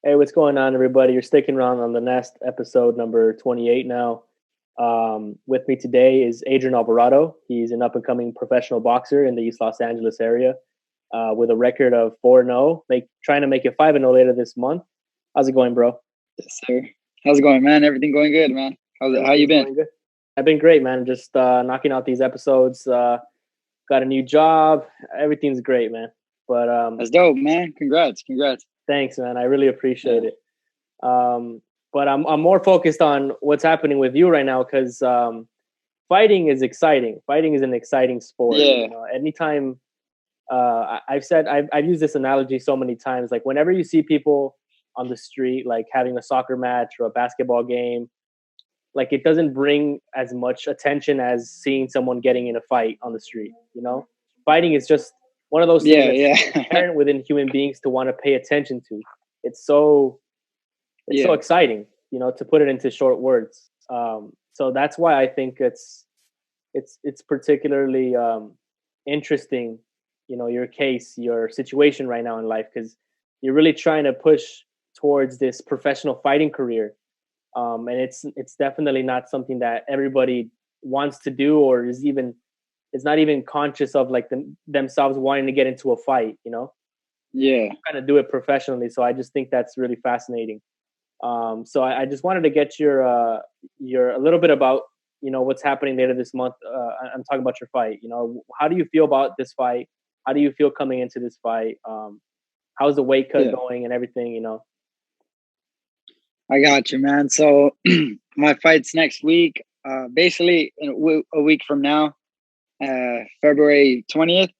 Hey, what's going on, everybody? You're sticking around on the Nest episode number 28 now. With me today is Adrian Alvarado. He's an up and coming professional boxer in the East Los Angeles area with a record of 4-0, trying to make it 5-0 later this month. How's it going, bro? Yes, sir. How's it going, man? Everything going good, man? How you Everything's been? going good. I've been great, man. Just knocking out these episodes. Got a new job. Everything's great, man. But That's dope, man. Congrats. thanks, man. I really appreciate Yeah. it. But I'm more focused on what's happening with you right now because fighting is exciting. Fighting is an exciting sport. Yeah. Anytime I've used this analogy so many times. Like whenever you see people on the street, like having a soccer match or a basketball game, like it doesn't bring as much attention as seeing someone getting in a fight on the street. Fighting is just one of those things Yeah. that's Yeah. inherent within human beings to want to pay attention to. It's so it's so Yeah. exciting, to put it into short words. So that's why I think it's particularly interesting, your case, your situation right now in life, because you're really trying to push towards this professional fighting career, and it's definitely not something that everybody wants to do or is not even conscious of, like themselves wanting to get into a fight. Yeah. Kind of do it professionally. So I just think that's really fascinating. So I just wanted to get your a little bit about what's happening later this month. I'm talking about your fight. How do you feel about this fight? How do you feel coming into this fight? How's the weight cut Yeah. going and everything? I got you, man. So my fight's next week. Basically a week from now, February 20th.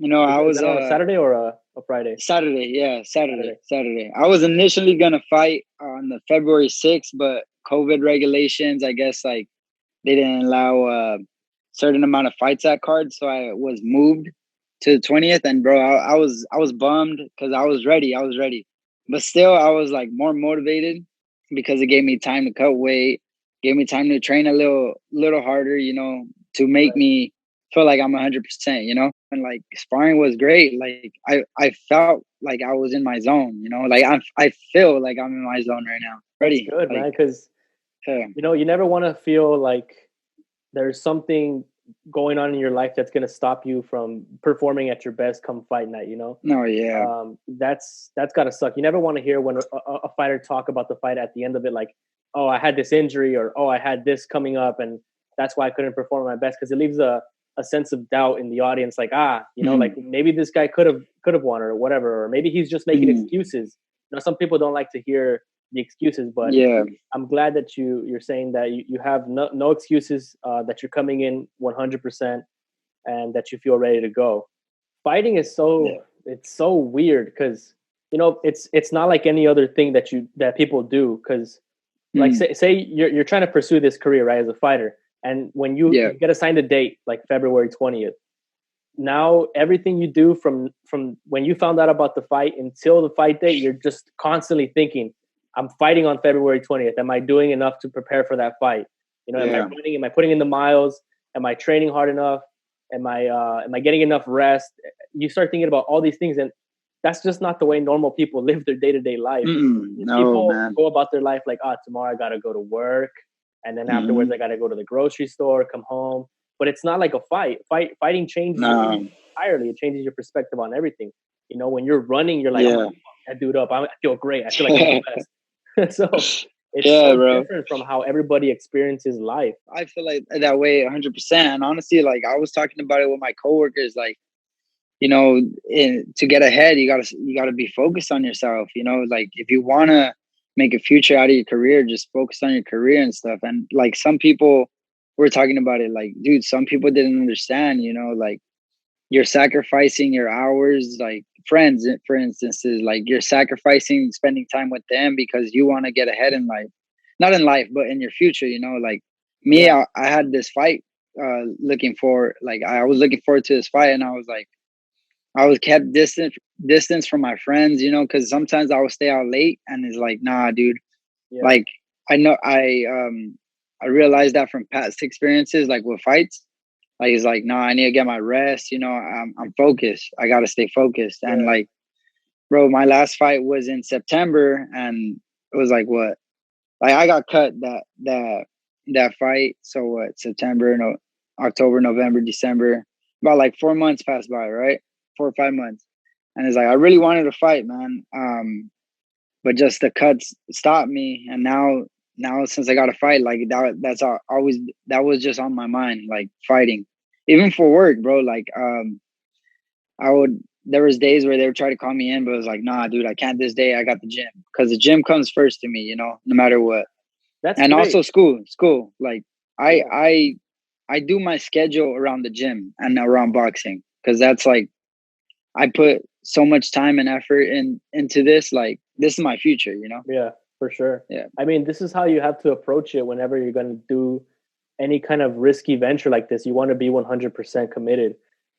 I Is was that on a Saturday or a Friday? Saturday. Yeah, Saturday. Saturday. I was initially gonna fight on the February 6th, but COVID regulations, I guess, like they didn't allow a certain amount of fights at card, so I was moved to the 20th. And bro, I was bummed because I was ready, but still I was like more motivated because it gave me time to cut weight, gave me time to train a little harder, to make Right. me feel like I'm 100%, and like sparring was great. Like I felt like I was in my zone, like I feel like I'm in my zone right now, That's ready, good, like man. Because yeah. you never want to feel like there's something going on in your life that's going to stop you from performing at your best come fight night. No, yeah. That's gotta suck. You never want to hear when a fighter talk about the fight at the end of it, like, oh, I had this injury, or oh, I had this coming up, and that's why I couldn't perform my best, because it leaves a sense of doubt in the audience, like, like maybe this guy could have won or whatever, or maybe he's just making Mhm. excuses. Some people don't like to hear the excuses, but Yeah. I'm glad that you're saying that you have no excuses, that you're coming in 100%, and that you feel ready to go. Fighting is Yeah. it's so weird because it's not like any other thing that people do, because like Mm. say you're trying to pursue this career, right, as a fighter, and when Yeah. you get assigned a date like February 20th, now everything you do from when you found out about the fight until the fight date, you're just constantly thinking, I'm fighting on February 20th. Am I doing enough to prepare for that fight? Am I Yeah. running? Am I putting in the miles? Am I training hard enough? Am I getting enough rest? You start thinking about all these things, and that's just not the way normal people live their day-to-day life. No, People man. go about their life like, tomorrow I gotta go to work, and then afterwards Hmm. I gotta go to the grocery store, come home. But it's not like a fight. Fighting changes your No. entirely. It changes your perspective on everything. When you're running, you're like, I'm gonna Yeah. fuck that dude up. I feel great. I feel like I'm the best. So it's Yeah, so bro. different from how everybody experiences life. I feel like that way 100%. And honestly, like I was talking about it with my coworkers, like, to get ahead, you gotta be focused on yourself. Like if you wanna make a future out of your career, just focus on your career and stuff. And like some people were talking about it, like, dude, some people didn't understand, like you're sacrificing your hours, like friends, for instance, is like you're sacrificing spending time with them because you want to get ahead in life, not in life, but in your future. Like me, Yeah, I had this fight, I was looking forward to this fight, and I was like, I was kept distance from my friends, because sometimes I would stay out late, and it's like, nah, dude, yeah, like I know I realized that from past experiences, like with fights. Like he's like, no, I need to get my rest. I'm focused. I gotta stay focused. And yeah. like bro, my last fight was in September, and it was like what? Like I got cut that fight. So what? September, no, October, November, December. About like 4 months passed by, right? 4 or 5 months, and it's like I really wanted to fight, man. But just the cuts stopped me, and now since I got to fight, like always that was just on my mind, like fighting, even for work, bro. Like I would. There was days where they would try to call me in, but it was like, nah, dude, I can't this day. I got the gym because the gym comes first to me, no matter what. That's And great. also school. Like Yeah. I do my schedule around the gym and around boxing because that's like I put so much time and effort into this. Like this is my future, Yeah, for sure. Yeah. I mean, this is how you have to approach it whenever you're going to do any kind of risky venture like this. You want to be 100% committed.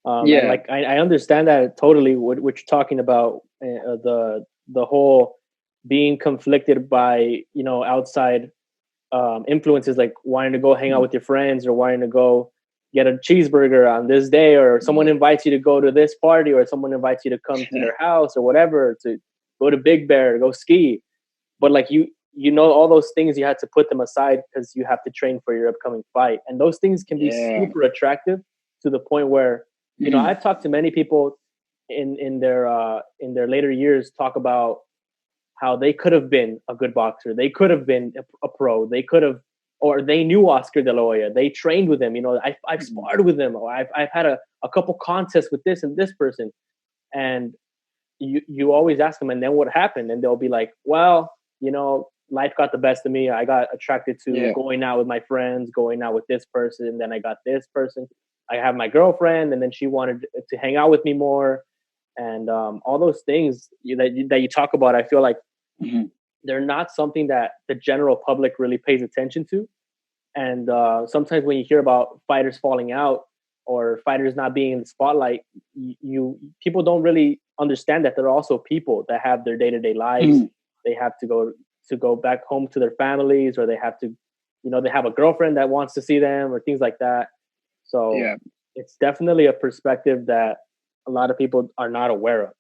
Yeah. And like I understand that totally. What you're talking about, the whole being conflicted by outside influences, like wanting to go hang out with your friends or wanting to go get a cheeseburger on this day, or someone invites you to go to this party, or someone invites you to come to their house or whatever, to go to Big Bear, go ski. But like all those things, you had to put them aside because you have to train for your upcoming fight, and those things can be super attractive to the point where I've talked to many people in their later years talk about how they could have been a good boxer, they could have been a pro, they could have, or they knew Oscar De La Hoya, they trained with him, I've sparred with him, or I've had a couple contests with this and this person, and you always ask them, and then what happened? And they'll be like, well, life got the best of me. I got attracted to going out with my friends, going out with this person. Then I got this person. I have my girlfriend, and then she wanted to hang out with me more. And all those things that you talk about, I feel like they're not something that the general public really pays attention to. And sometimes when you hear about fighters falling out or fighters not being in the spotlight, people don't really understand that there are also people that have their day-to-day lives. They have to go back home to their families, or they have to, they have a girlfriend that wants to see them, or things like that. So it's definitely a perspective that a lot of people are not aware of.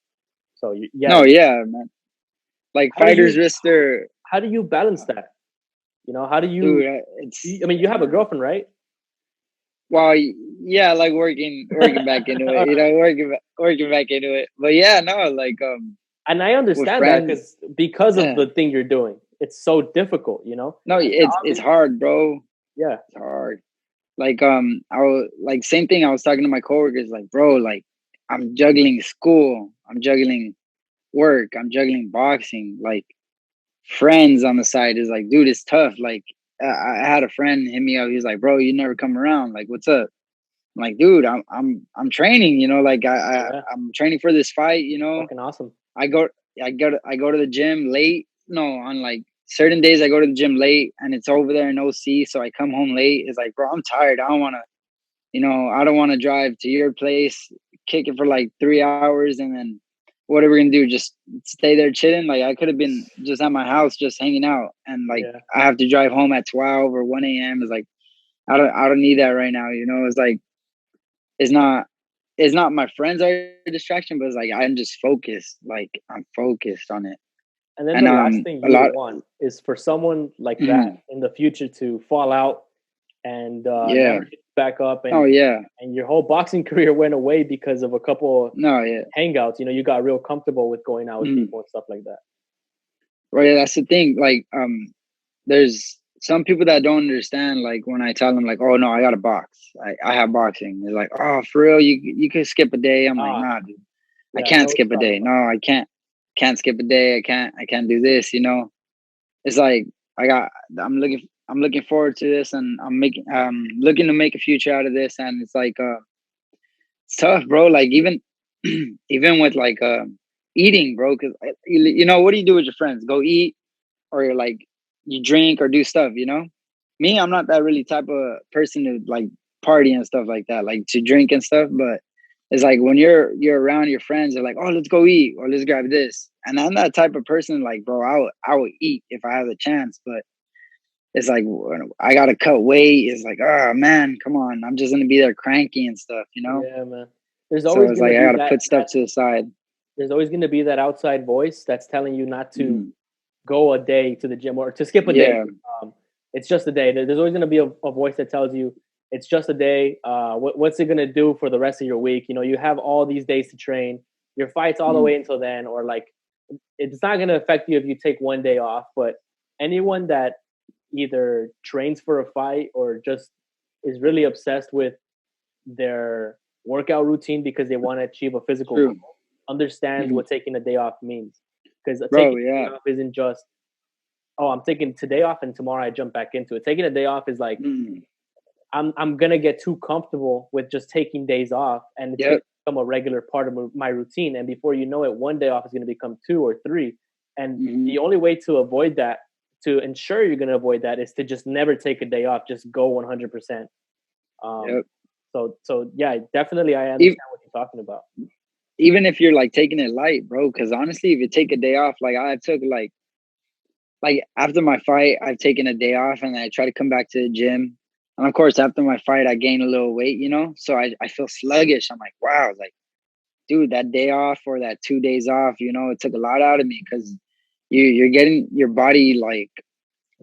So man. Like fighters risk their. How do you balance that? How do you? Dude, I mean, you have a girlfriend, right? Well, yeah, like working back into it, working back into it. But yeah, no, like and I understand that because of the thing you're doing, it's so difficult. No, it's hard, bro. Yeah, it's hard. Like I was like same thing. I was talking to my coworkers, like, bro, like I'm juggling school, I'm juggling work, I'm juggling boxing, like friends on the side. Is like, dude, it's tough. Like I had a friend hit me up. He's like, bro, you never come around. Like, what's up? I'm like, dude, I'm training. Like I'm training for this fight. Fucking awesome. I go to the gym late. No, on like certain days I go to the gym late, and it's over there in OC. So I come home late. It's like, bro, I'm tired. I don't want to, I don't want to drive to your place, kick it for like 3 hours, and then what are we gonna do? Just stay there chilling? Like I could have been just at my house, just hanging out, and like I have to drive home at 12 or 1 a.m. It's like I don't need that right now. It's like it's not my friends are a distraction, but it's like I'm just focused. Like I'm focused on it. And then the last thing you want is for someone like that in the future to fall out and never get back up. And, and your whole boxing career went away because of a couple hangouts. You got real comfortable with going out with people and stuff like that. Right. Yeah, that's the thing. Like, there's some people that don't understand. Like when I tell them, like, "Oh no, I got to box. I have boxing." They're like, "Oh, for real? You could skip a day?" I'm like, "Nah, dude. I can't skip a day. No, I can't skip a day. I can't do this. It's like I'm looking forward to this, and I'm looking to make a future out of this, and it's like it's tough, bro. Like even with like eating, bro, because what do you do with your friends? Go eat, or you're like you drink or do stuff. Me, I'm not that really type of person to like party and stuff like that, like to drink and stuff, but it's like when you're around your friends, they're like, "Oh, let's go eat, or let's grab this." And I'm that type of person. Like, bro, I would eat if I have the chance, but it's like I gotta cut weight. It's like, oh man, come on! I'm just gonna be there cranky and stuff, Yeah, man. There's always so it's like I gotta put stuff to the side. there's always going to be that outside voice that's telling you not to Mm-hmm. go a day to the gym or to skip a day. Yeah. Um, it's just a day. There's always going to be a voice that tells you it's just a day. What's it going to do for the rest of your week? You know, you have all these days to train. Your fight's all the Mm-hmm. way until then, or like it's not going to affect you if you take one day off. But anyone that either trains for a fight or just is really obsessed with their workout routine because they want to achieve a physical True. goal understands Mm-hmm. what taking a day off means. Because Bro, taking a yeah. day off isn't just, oh, I'm taking today off and tomorrow I jump back into it. Taking a day off is like Mm-hmm. I'm gonna get too comfortable with just taking days off, and it's gonna Yep. become a regular part of my routine. And before you know it, one day off is gonna become two or three. And Mm-hmm. the only way to avoid that, to ensure you're gonna avoid that, is to just never take a day off. Just go 100%. Um, Yep. so yeah, definitely I E- understand what you're talking about. Even if you're like taking it light, bro, because honestly, if you take a day off, like I took like after my fight, I've taken a day off and I try to come back to the gym. And of course, after my fight, I gain a little weight, you know? So I feel sluggish. I'm like, wow, like, dude, that day off or that 2 days off, you know, it took a lot out of me because you're getting your body like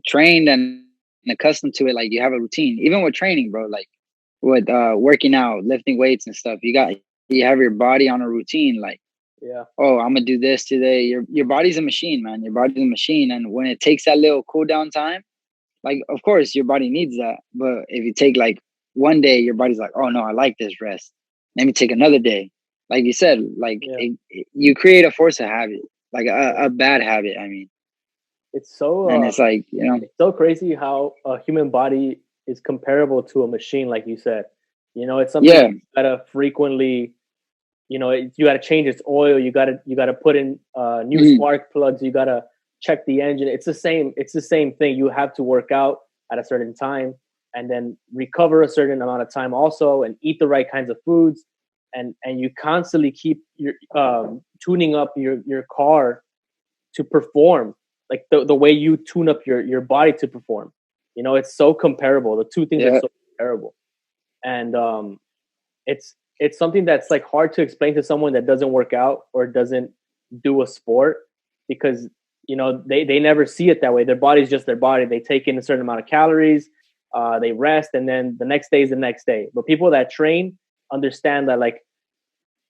trained and accustomed to it. Like you have a routine, even with training, bro, like with working out, lifting weights and stuff. You have your body on a routine, like, Yeah, oh, I'm gonna do this today. Your body's a machine, man. Your body's a machine. And when it takes that little cool down time, like of course your body needs that. But if you take like one day, your body's like, oh no, I like this rest. Let me take another day. Like you said, like yeah. you create a force of habit, like Yeah. a bad habit, I mean. It's so And it's like, you know, it's so crazy how a human body is comparable to a machine, like you said. You know, it's something that yeah. you gotta frequently, you know, you gotta change its oil. You gotta put in new Mhm. spark plugs. You gotta check the engine. It's the same. It's the same thing. You have to work out at a certain time and then recover a certain amount of time also, and eat the right kinds of foods. And you constantly keep your tuning up your car to perform, like the way you tune up your body to perform. You know, it's so comparable. The two things are Yeah. so comparable. And it's something that's like hard to explain to someone that doesn't work out or doesn't do a sport, because you know they never see it that way. Their body's just their body. They take in a certain amount of calories, they rest, and then the next day is the next day. But people that train understand that, like,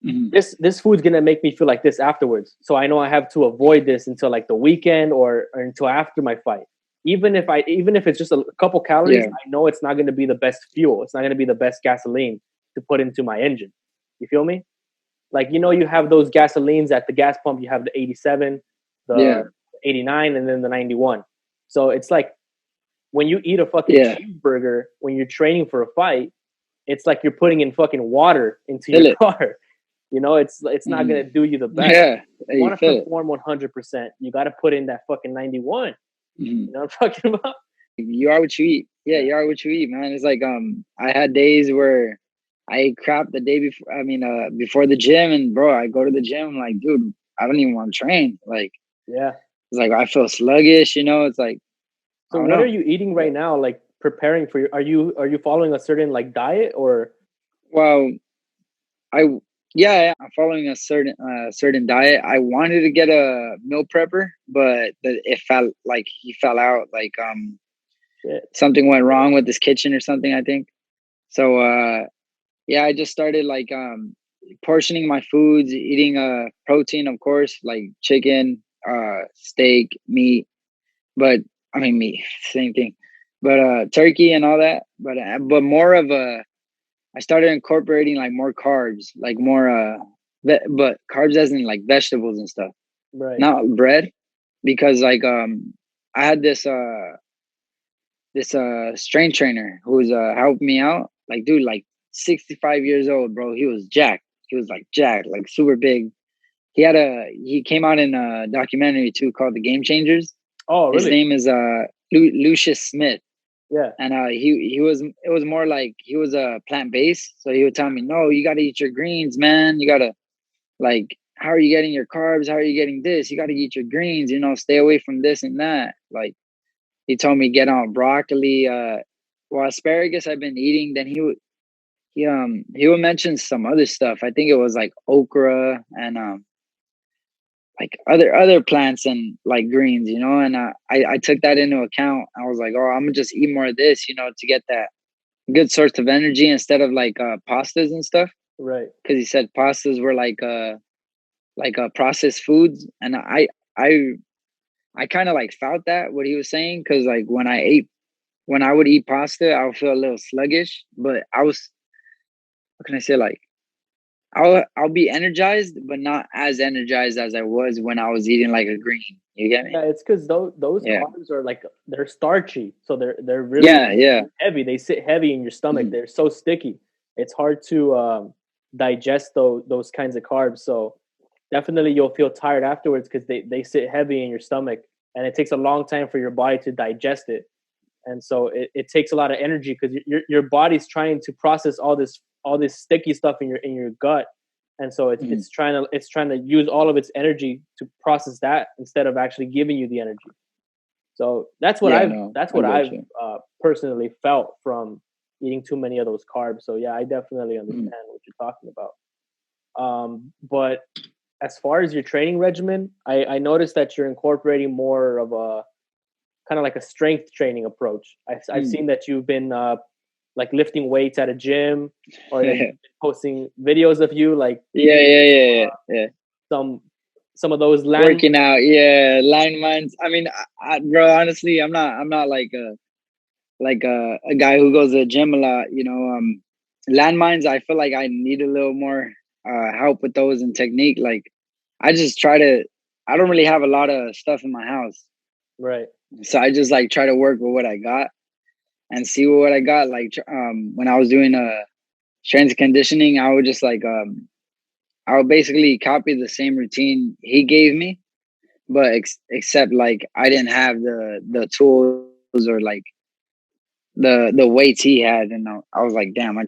Mhm. this food's gonna make me feel like this afterwards. So I know I have to avoid this until like the weekend, or until after my fight. Even if it's just a couple calories, Yeah. I know it's not gonna be the best fuel. It's not gonna be the best gasoline to put into my engine. You feel me? Like, you know, you have those gasolines at the gas pump. You have the 87, Yeah. the 89, and then the 91. So it's like when you eat a fucking Yeah. cheeseburger when you're training for a fight, it's like you're putting in fucking water into your Feel it. car. You know, it's not Mhm. gonna do you the best. Yeah. You You want to feel it. perform 100%. You got to put in that fucking 91. Mhm. You know what I'm talking about? You are what you eat. Yeah, Yeah, you are what you eat, man. It's like I had days where I ate crap the day before, I mean before the gym, and bro, I go to the gym, I'm like, dude, I don't even want to train. Like yeah. it's like I feel sluggish, you know, it's like I So don't what are know. you eating But right now? Like preparing for your? Are you following a certain like diet or? well, I yeah, I'm following a certain diet. I wanted to get a meal prepper, but it fell like he fell out like Shit. something went wrong with his kitchen or something, I think. So yeah, I just started like portioning my foods, eating protein, of course, like chicken, steak, meat, but I mean meat, same thing. But turkey and all that, but more of a I started incorporating like more carbs, like more but carbs as in like vegetables and stuff, Right. not bread, because like I had this strength trainer who's helped me out. Like dude, like 65 years old, bro. He was jacked. He was like jacked, like super big. He came out in a documentary too called The Game Changers. Oh, His really? name is Lucius Smith. Yeah. And he was it was more like he was a plant based. So he would tell me, no, you gotta eat your greens, man. You gotta like how are you getting your carbs? How are you getting this? You gotta eat your greens, you know, stay away from this and that. Like he told me get on broccoli. Well, asparagus I've been eating. Then he would mention some other stuff. I think it was like okra and like other plants and like greens, you know. And I took that into account. I was like, oh, I'm gonna just eat more of this, you know, to get that good source of energy instead of like pastas and stuff. Right. Because he said pastas were like processed foods, and I I kind of like felt that what he was saying, because like when I would eat pasta, I would feel a little sluggish, but I was, what can I say, like I'll be energized, but not as energized as I was when I was eating like a green. You get me? Yeah, it's because those Yeah. carbs are like they're starchy, so they're really Yeah. heavy. They sit heavy in your stomach. Mhm. They're so sticky. It's hard to digest those kinds of carbs. So definitely you'll feel tired afterwards because they sit heavy in your stomach, and it takes a long time for your body to digest it. And so it takes a lot of energy because your body's trying to process all this sticky stuff in your gut, and so Mhm. it's trying to use all of its energy to process that instead of actually giving you the energy. So Yeah, no, that's I what get I've you. personally felt from eating too many of those carbs. So yeah, I definitely Mhm. understand what you're talking about. But as far as your training regimen, I noticed that you're incorporating more of a kind of like a strength training approach. I've Mhm. seen that you've been like lifting weights at a gym, or that you've been posting videos of you like Yeah. some some of those land. Working out, yeah, line mines. I mean, bro, honestly, I'm not like a guy who goes to the gym a lot. You know, landmines. I feel like I need a little more help with those and technique. Like, I just try to. I don't really have a lot of stuff in my house, Right. so I just like try to work with what I got and see what I got. Like, when I was doing strength conditioning, I would just like I would basically copy the same routine he gave me, but except like I didn't have the tools or like the weights he had, and I was like, damn, I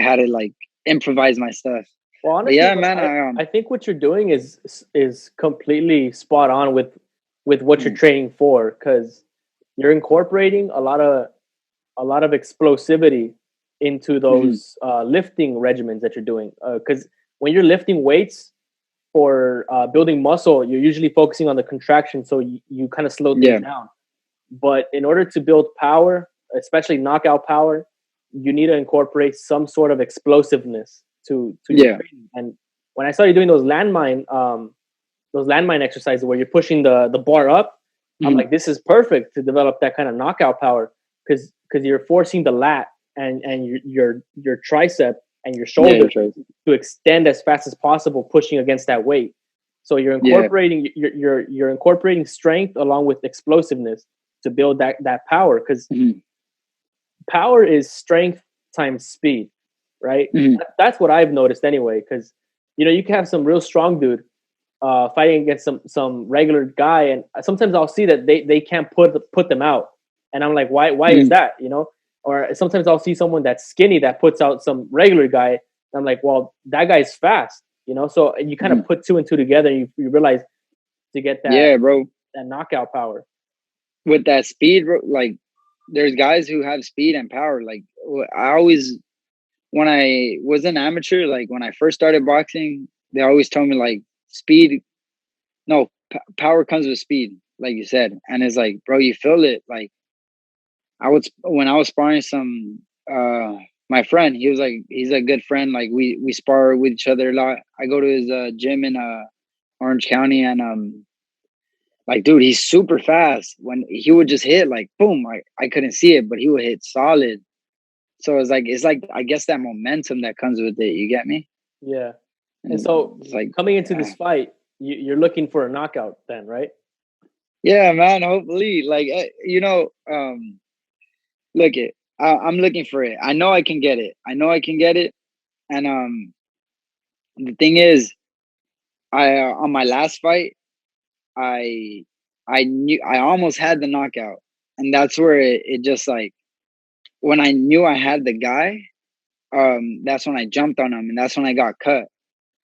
had to like improvise my stuff. Well, But honestly, yeah, man, I think what you're doing is completely spot on with what you're mm, training for, because you're incorporating a lot of explosivity into mhm, those lifting regimens that you're doing. Because when you're lifting weights for building muscle, you're usually focusing on the contraction, so you kind of slow things yeah, down. But in order to build power, especially knockout power, you need to incorporate some sort of explosiveness to your yeah, training. And when I started doing those landmine exercises where you're pushing the bar up, I'm mhm, like, this is perfect to develop that kind of knockout power, because you're forcing the lat and your tricep and your yeah, shoulder right. to extend as fast as possible, pushing against that weight. So Yeah, you're incorporating strength along with explosiveness to build that power, because mhm, power is strength times speed, right? mhm, That's what I've noticed anyway. Because you can have some real strong dude fighting against some regular guy, and sometimes I'll see that they can't put them out, and I'm like, why is mhm, that? Or sometimes I'll see someone that's skinny that puts out some regular guy, and I'm like, well, that guy's fast. So you kind of mhm. put two and two together, and you realize to get Yeah, bro. that knockout power. With that speed, bro, like there's guys who have speed and power. Like I always, when I was an amateur, like when I first started boxing, they always told me like speed. No, power comes with speed, like you said, and it's like, bro, you feel it. Like I would when I was sparring my friend, he was like, he's a good friend. Like we spar with each other a lot. I go to his gym in Orange County, and like, dude, he's super fast. When he would just hit, like, boom, I couldn't see it, but he would hit solid. So it's like I guess that momentum that comes with it. You get me? Yeah. And And so it's like, coming into this fight, you're looking for a knockout then, right? yeah, man. Hopefully, like look it. I'm looking for it. I know I can get it. I know I can get it. And the thing is, I on my last fight, I I knew I almost had the knockout, and that's where it just like when I knew I had the guy, that's when I jumped on him, and that's when I got cut.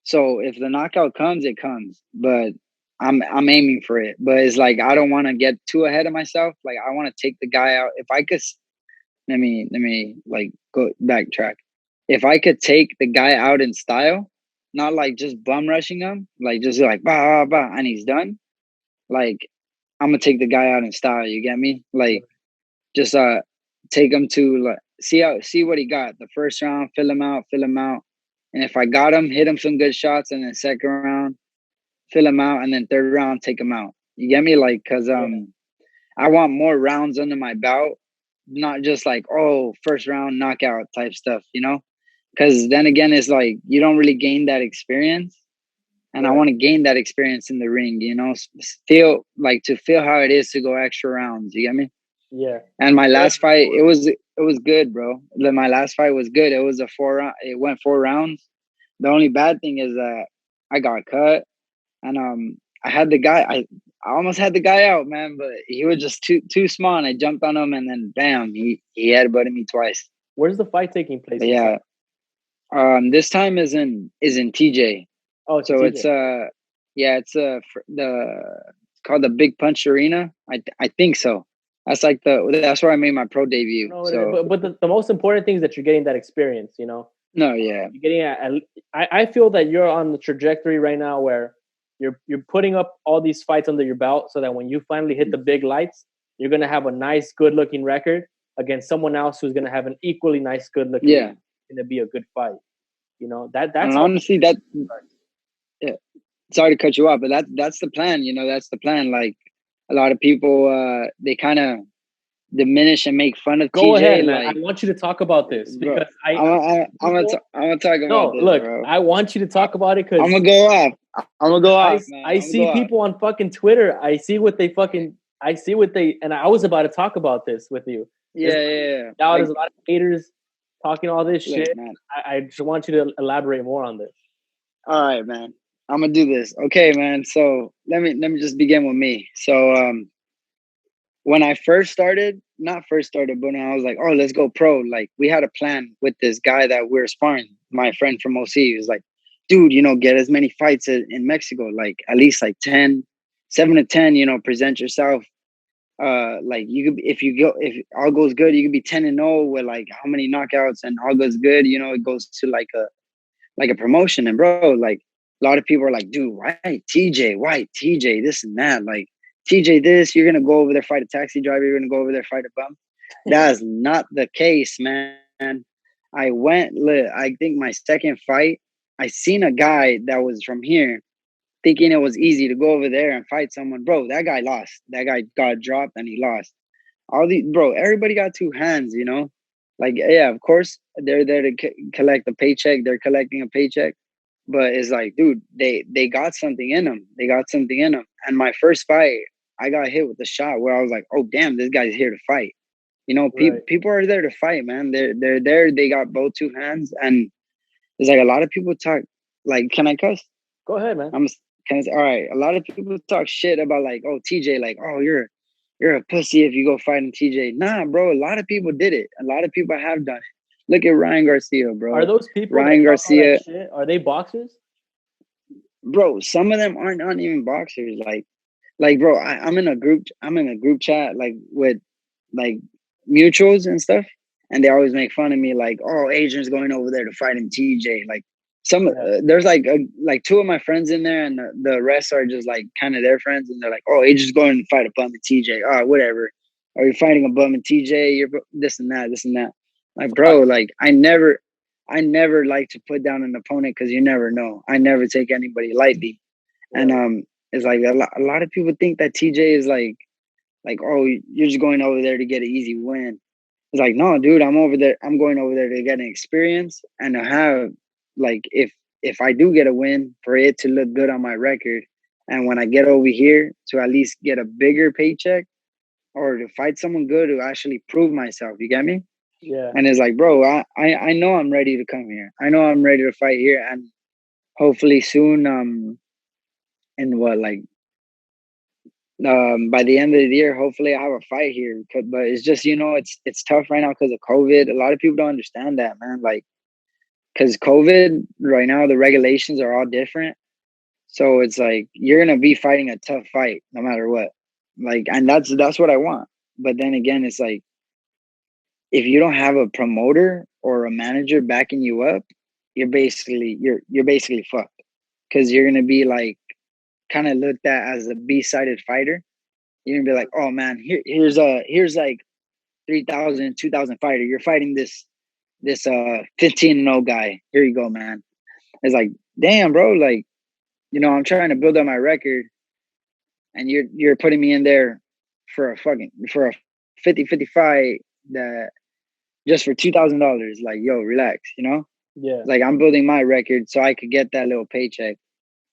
So if the knockout comes, it comes. But I'm aiming for it. But it's like I don't want to get too ahead of myself. Like I want to take the guy out. If I could, let me like go backtrack. If I could take the guy out in style, not like just bum rushing him, like just like bah, bah, bah, and he's done. Like I'm gonna take the guy out in style. You get me? Like just take him to like see what he got. The first round, fill him out, and if I got him, hit him some good shots, and then second round, fill him out, and then third round, take him out. You get me? Like, cause I want more rounds under my belt, not just like, oh, first round knockout type stuff, you know? Because then again, it's like you don't really gain that experience. And I want to gain that experience in the ring, you know, to feel how it is to go extra rounds. You get me? Yeah. And my last fight, it was good, bro. My last fight was good. It was a 4 round. It went 4 rounds. The only bad thing is that I got cut, and I had the guy. I almost had the guy out, man, but he was just too small, and I jumped on him, and then bam, he headbutted me twice. Where's the fight taking place? But yeah, this time is in TJ. Oh, so TJ. It's called the Big Punch Arena. I think so. That's where I made my pro debut. No, so, but the most important thing is that you're getting that experience, you know. No, yeah. You're getting I feel that you're on the trajectory right now where you're putting up all these fights under your belt, so that when you finally hit the big lights, you're gonna have a nice, good looking record against someone else who's gonna have an equally nice, good looking. Yeah, gonna be a good fight. You know that's honestly that. Yeah, sorry to cut you off, but that's the plan. You know, that's the plan. Like a lot of people, they kind of diminish and make fun of TJ. Go ahead, man. I want you to talk about this because I'm gonna talk about no, this. Look, bro. I want you to talk about it because I'm gonna go off. I see people on fucking Twitter. I see what they, and I was about to talk about this with you. Yeah. There's a lot of haters talking all this shit. Man. I just want you to elaborate more on this. All right, man. I'm gonna do this. Okay, man. So let me just begin with me. So when I not first started, but when I was like, oh, let's go pro. Like we had a plan with this guy that we're sparring, my friend from OC. He was like, dude, you know, get as many fights in Mexico, like at least like 7 to 10, you know, present yourself. Like you could, if all goes good, you could be 10-0 with like how many knockouts, and all goes good, you know, it goes to like a promotion. And bro, like a lot of people are like, dude, why TJ, this and that, like TJ this, you're gonna go over there, fight a taxi driver, you're gonna go over there, fight a bum. That's not the case, man. I think my second fight, I seen a guy that was from here thinking it was easy to go over there and fight someone. Bro, that guy lost. That guy got dropped and he lost. Everybody got 2 hands, you know? Like, yeah, of course, they're there to collect a paycheck. They're collecting a paycheck. But it's like, dude, they got something in them. And my first fight, I got hit with a shot where I was like, oh, damn, this guy's here to fight. You know, people are there to fight, man. They're there. They got both 2 hands. And it's like a lot of people talk, like, can I cuss? Go ahead, man. All right. A lot of people talk shit about like, oh, TJ, like, oh, you're a pussy if you go fighting TJ. Nah, bro. A lot of people did it. A lot of people have done it. Look at Ryan Garcia, bro. Are those people Ryan Garcia? Are they boxers? Bro, some of them aren't even boxers. Like, bro, I'm in a group chat like with like mutuals and stuff, and they always make fun of me like, oh, Adrian's going over there to fight him TJ. Like there's like 2 of my friends in there, and the rest are just like kind of their friends, and they're like, oh, Adrian's going to fight a bum and TJ. Oh, whatever. Are you fighting a bum and TJ? You're this and that. Like, bro, like I never like to put down an opponent because you never know. I never take anybody lightly. Yeah. And it's like a lot of people think that TJ is like, oh, you're just going over there to get an easy win. It's like, no, dude, I'm going over there to get an experience and to have, like, if I do get a win, for it to look good on my record. And when I get over here to at least get a bigger paycheck or to fight someone good to actually prove myself. You get me? Yeah. And it's like, bro, I know I'm ready to come here. I know I'm ready to fight here, and hopefully soon, by the end of the year, hopefully I have a fight here. But it's just, you know, it's tough right now because of COVID. A lot of people don't understand that, man. Like, because COVID right now, the regulations are all different. So it's like you're gonna be fighting a tough fight no matter what. Like, and that's what I want. But then again, it's like, if you don't have a promoter or a manager backing you up, you're basically fucked, because you're gonna be like kind of looked at as a B-sided fighter. You're gonna be like, oh man, here's like 3,000, 2,000 fighter. You're fighting this 15-0 guy. Here you go, man. It's like, damn, bro, like, I'm trying to build up my record, and you're putting me in there for a 50-50 fight that just for $2,000. Like, yo, relax, Yeah. Like, I'm building my record so I could get that little paycheck.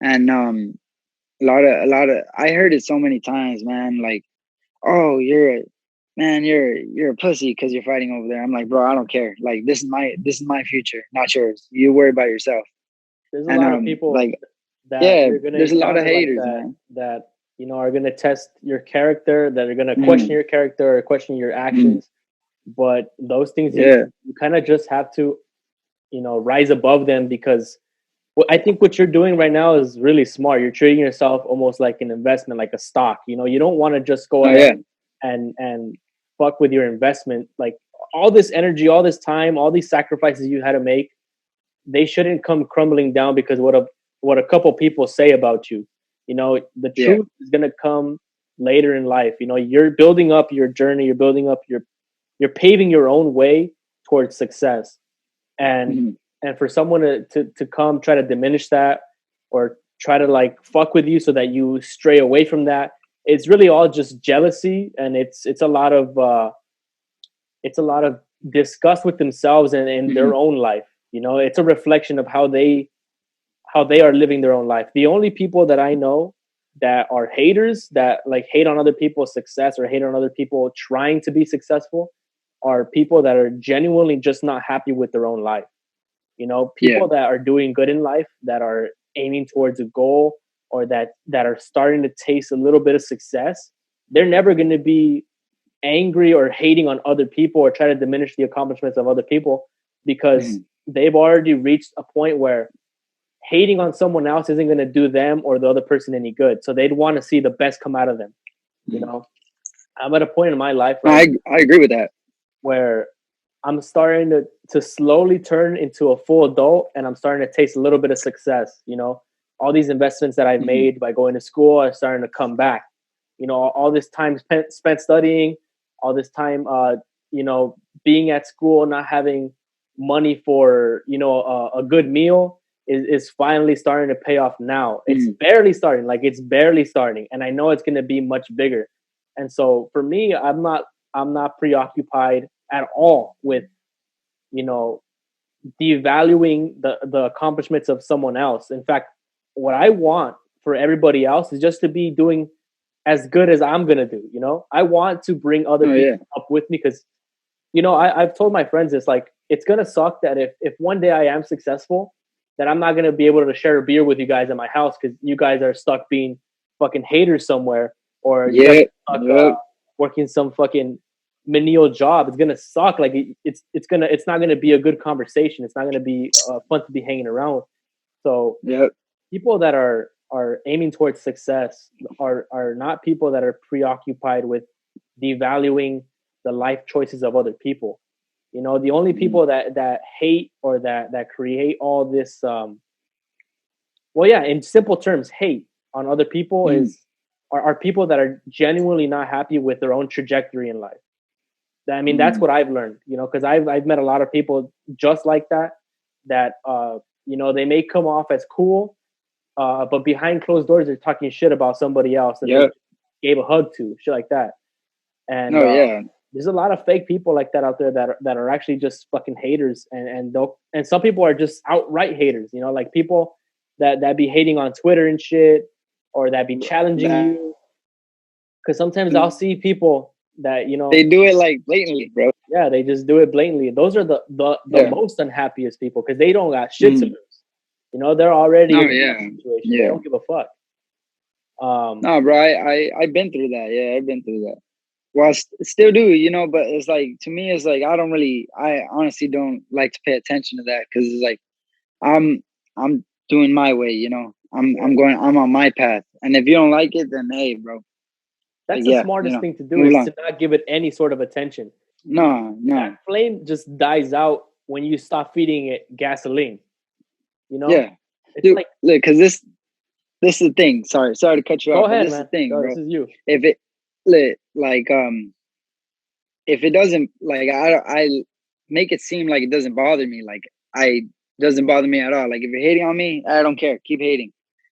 And a lot of I heard it so many times, man. Like, oh, you're a pussy because you're fighting over there. I'm like, bro, I don't care. Like, this is my future, not yours. You worry about yourself. There's a lot of people like, that yeah, you're gonna there's a lot of encounter like haters, that, man. that are gonna test your character, that are gonna question your character or question your actions. But those things, you kind of just have to, rise above them, because I think what you're doing right now is really smart. You're treating yourself almost like an investment, like a stock. You don't want to just go ahead and fuck with your investment. Like, all this energy, all this time, all these sacrifices you had to make, they shouldn't come crumbling down because what a couple people say about you. The truth is gonna come later in life. You're building up your journey. You're building up you're paving your own way towards success, and for someone to come try to diminish that, or try to like fuck with you so that you stray away from that, it's really all just jealousy, and it's a lot of disgust with themselves and in their own life. It's a reflection of how they are living their own life. The only people that I know that are haters, that like hate on other people's success or hate on other people trying to be successful, are people that are genuinely just not happy with their own life. People that are doing good in life, that are aiming towards a goal, or that are starting to taste a little bit of success, they're never going to be angry or hating on other people or try to diminish the accomplishments of other people, because they've already reached a point where hating on someone else isn't going to do them or the other person any good. So they'd want to see the best come out of them. I'm at a point in my life right I agree with that, where I'm starting to slowly turn into a full adult, and I'm starting to taste a little bit of success. All these investments that I've made by going to school are starting to come back. All this time spent studying, all this time, being at school, not having money for, a good meal is finally starting to pay off now. It's barely starting, and I know it's going to be much bigger. And so for me, I'm not preoccupied at all with, devaluing the accomplishments of someone else. In fact, what I want for everybody else is just to be doing as good as I'm gonna do. I want to bring other people up with me, because I've told my friends this, like, it's gonna suck that if one day I am successful, that I'm not gonna be able to share a beer with you guys at my house because you guys are stuck being fucking haters somewhere, or you guys are stuck working some fucking menial job. It's gonna suck. Like, it's not gonna be a good conversation. It's not gonna be fun to be hanging around with. So people that are aiming towards success are not people that are preoccupied with devaluing the life choices of other people. The only people that hate, or that create all this, in simple terms, hate on other people are people that are genuinely not happy with their own trajectory in life. I mean, that's what I've learned, because I've met a lot of people just like that, they may come off as cool, but behind closed doors, they're talking shit about somebody else that they gave a hug to, shit like that. And there's a lot of fake people like that out there that are actually just fucking haters, and some people are just outright haters. Like people that be hating on Twitter and shit, or that be challenging you. Because sometimes I'll see people that they do it like blatantly, bro. Yeah, they just do it blatantly. Those are the most unhappiest people, because they don't got shit to lose. They're already in a situation. They don't give a fuck. No, bro, I've been through that. Yeah, I've been through that. Well, I still do, but it's like, to me, it's like, I honestly don't like to pay attention to that, because it's like, I'm doing my way, I'm on my path. And if you don't like it, then hey, bro. That's the smartest thing to do, is to not give it any sort of attention. No. That flame just dies out when you stop feeding it gasoline. You know, Yeah, it's dude. like, Look, because this is the thing. Sorry to cut you go off, but ahead, this is man. the thing, Go, bro. this is you. If it, like, if it doesn't, like, I make it seem like it doesn't bother me. Like, I doesn't bother me at all. Like, if you're hating on me, I don't care. Keep hating.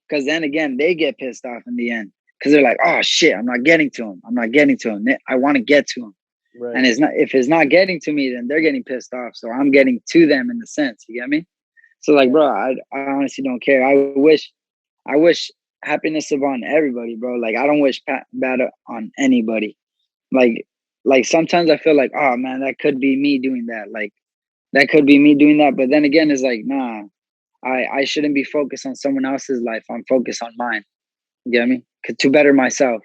Because then again, they get pissed off in the end. Because they're like, oh shit, I'm not getting to him. I'm not getting to him. I want to get to him. Right. And if it's not getting to me, then they're getting pissed off. So I'm getting to them in the sense. You get me? So like, bro, I honestly don't care. I wish happiness upon everybody, bro. Like, I don't wish bad on anybody. Like, sometimes I feel like, oh man, that could be me doing that. Like, that could be me doing that. But then again, it's like, nah, I shouldn't be focused on someone else's life. I'm focused on mine. You get me? To better myself.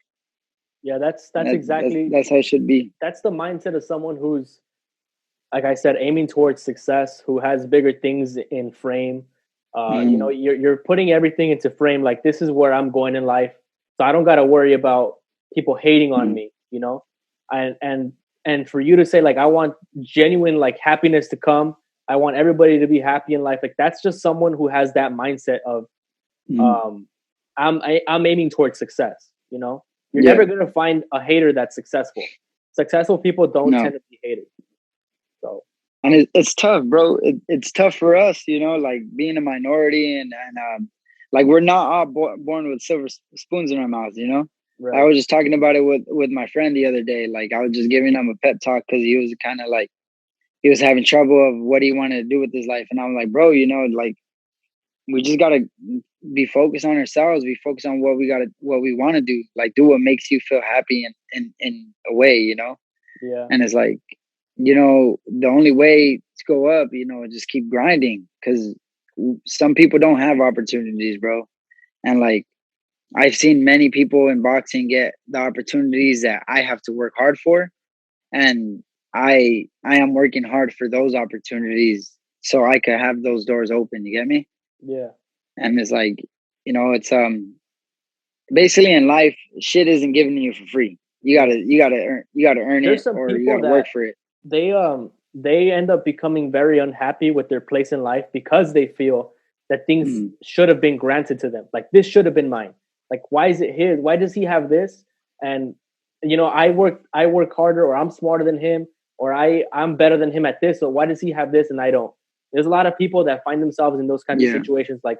Yeah, that's exactly, that's how it should be. that's the mindset of someone who's, like I said, aiming towards success, who has bigger things in frame. You know, you're putting everything into frame. Like, this is where I'm going in life, so I don't got to worry about people hating on me. You know, and for you to say, like, I want genuine, like, happiness to come. I want everybody to be happy in life. Like, that's just someone who has that mindset of, I'm aiming towards success. You know, you're never gonna find a hater that's successful. Successful people don't tend to be haters. So, and it's tough, bro. It's tough for us, you know, like being a minority and like, we're not all born with silver spoons in our mouths, you know. right. I was just talking about it with my friend the other day. Like, I was just giving him a pep talk because he was kind of like, he was having trouble of what he wanted to do with his life, and I'm like, bro, you know, like, we just gotta be focused on ourselves. Be focused on what we want to do. Like, do what makes you feel happy in a way, you know. Yeah. And it's like, you know, the only way to go up, you know, just keep grinding, because some people don't have opportunities, bro. And like, I've seen many people in boxing get the opportunities that I have to work hard for, and I am working hard for those opportunities so I could have those doors open. You get me? Yeah. And it's like, you know, it's basically in life, shit isn't given to you for free. You gotta earn There's it, some or you people gotta work that for it. they end up becoming very unhappy with their place in life because they feel that things should have been granted to them. Like, this should have been mine. Like, why is it his? Why does he have this? And, you know, I work harder, or I'm smarter than him, or I'm better than him at this. So why does he have this and I don't? There's a lot of people that find themselves in those kinds of situations, like,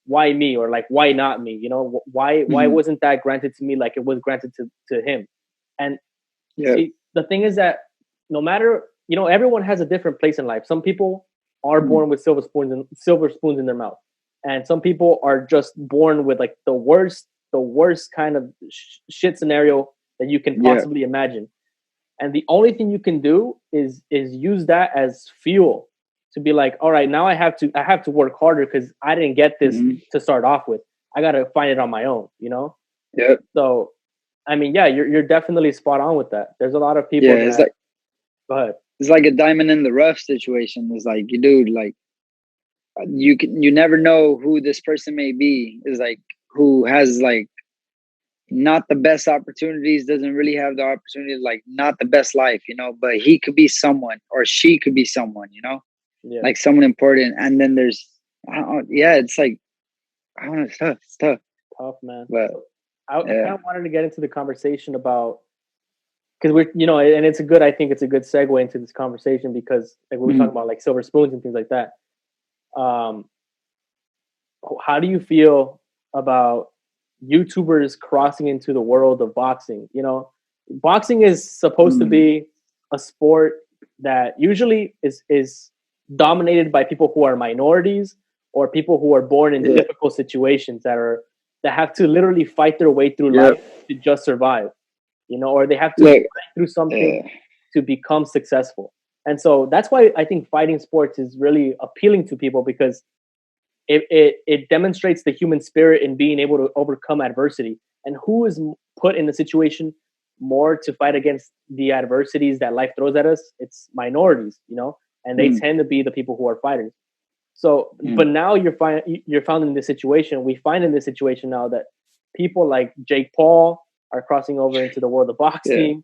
why me, or like, why not me? You know, why wasn't that granted to me like it was granted to him? And see, the thing is that no matter, you know, everyone has a different place in life. Some people are born with silver spoons in their mouth, and some people are just born with like the worst kind of shit scenario that you can possibly imagine. And the only thing you can do is use that as fuel to be like, all right, now I have to work harder because I didn't get this to start off with. I got to find it on my own, you know? Yep. So, I mean, yeah, you're definitely spot on with that. There's a lot of people it's like, go ahead. It's like a diamond in the rough situation. It's like, you dude, like, you never know who this person may be. Is like, who has like not the best opportunities, doesn't really have the opportunity, like not the best life, you know, but he could be someone, or she could be someone, you know, like someone important. And then there's, it's like, I don't know, it's tough. Tough, man. But I kind of wanted to get into the conversation about, because we're, you know, and I think it's a good segue into this conversation, because like we were talking about like silver spoons and things like that. How do you feel about YouTubers crossing into the world of boxing? You know, boxing is supposed to be a sport that usually is dominated by people who are minorities, or people who are born in difficult situations that have to literally fight their way through life to just survive, you know, or they have to fight through something to become successful. And so that's why I think fighting sports is really appealing to people, because it demonstrates the human spirit in being able to overcome adversity. And who is put in the situation more to fight against the adversities that life throws at us? It's minorities, you know, and they tend to be the people who are fighters. So, but now you're found in this situation. We find in this situation now that people like Jake Paul are crossing over into the world of boxing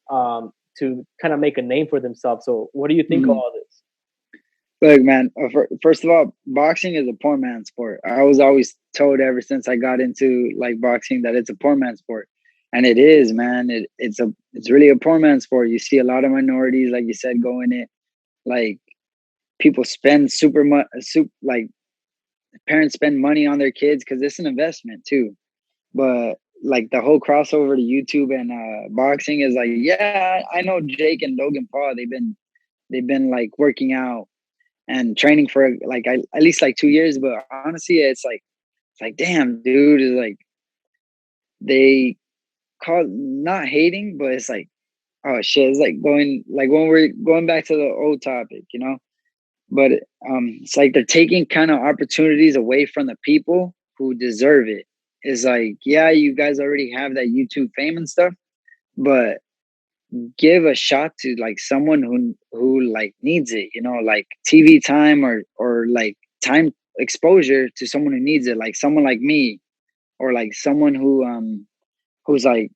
to kind of make a name for themselves. So what do you think of all this? Look, man. First of all, boxing is a poor man's sport. I was always told ever since I got into like boxing that it's a poor man's sport, and it is, man. It's really a poor man's sport. You see a lot of minorities, like you said, go in it. Like people spend super much, like parents spend money on their kids because it's an investment too. But like the whole crossover to YouTube and boxing is like, yeah, I know Jake and Logan Paul. They've been like working out and training for like at least like 2 years. But honestly, it's like damn, dude, is like they call not hating, but it's like oh shit, it's like going like when we're going back to the old topic, you know. But it's like they're taking kind of opportunities away from the people who deserve it. It's like yeah, you guys already have that YouTube fame and stuff, but give a shot to like someone who like needs it, you know, like TV time or like time exposure to someone who needs it, like someone like me or like someone who's like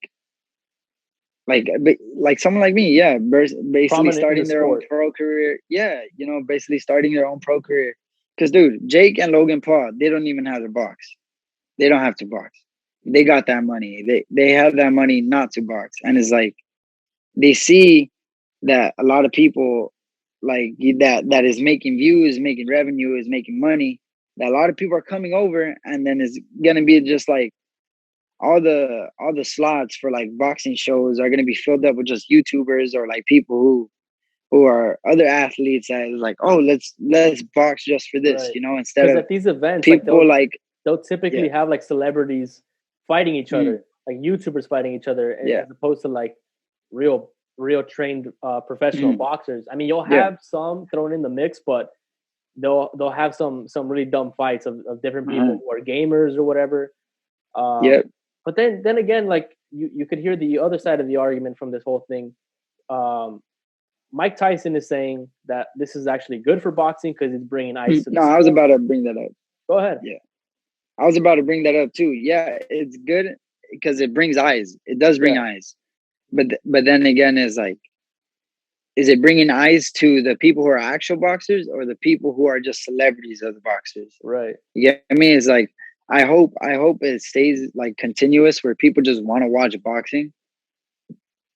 someone like me, yeah, basically Prominent in the starting their own sport. pro career, yeah, you know, basically starting their own pro career. Because dude, Jake and Logan Paul, they don't even have to box. They don't have to box. They got that money. They have that money not to box, and it's like they see that a lot of people like that is making views, making revenue, is making money. That a lot of people are coming over, and then it's gonna be just like all the slots for like boxing shows are gonna be filled up with just YouTubers or like people who are other athletes that is like, oh, let's box just for this, Right. you know, instead Because of at these events, like people like they'll yeah, typically have like celebrities fighting each mm, other, like YouTubers fighting each other, yeah, as opposed to like real trained professional mm, boxers. I mean, you'll yeah, have some thrown in the mix, but they'll have some really dumb fights of different uh-huh, people who are gamers or whatever. yeah, But then again, like you could hear the other side of the argument from this whole thing. Um, Mike Tyson is saying that this is actually good for boxing because it's bringing ice to the no, I was sport. about to bring that up. Go ahead. Yeah, I was about to bring that up too. Yeah, it's good because it brings eyes. It does bring Yeah, eyes, but then again, is like, is it bringing eyes to the people who are actual boxers or the people who are just celebrities of the boxers? right. Yeah, I mean, it's like I hope it stays like continuous where people just want to watch boxing.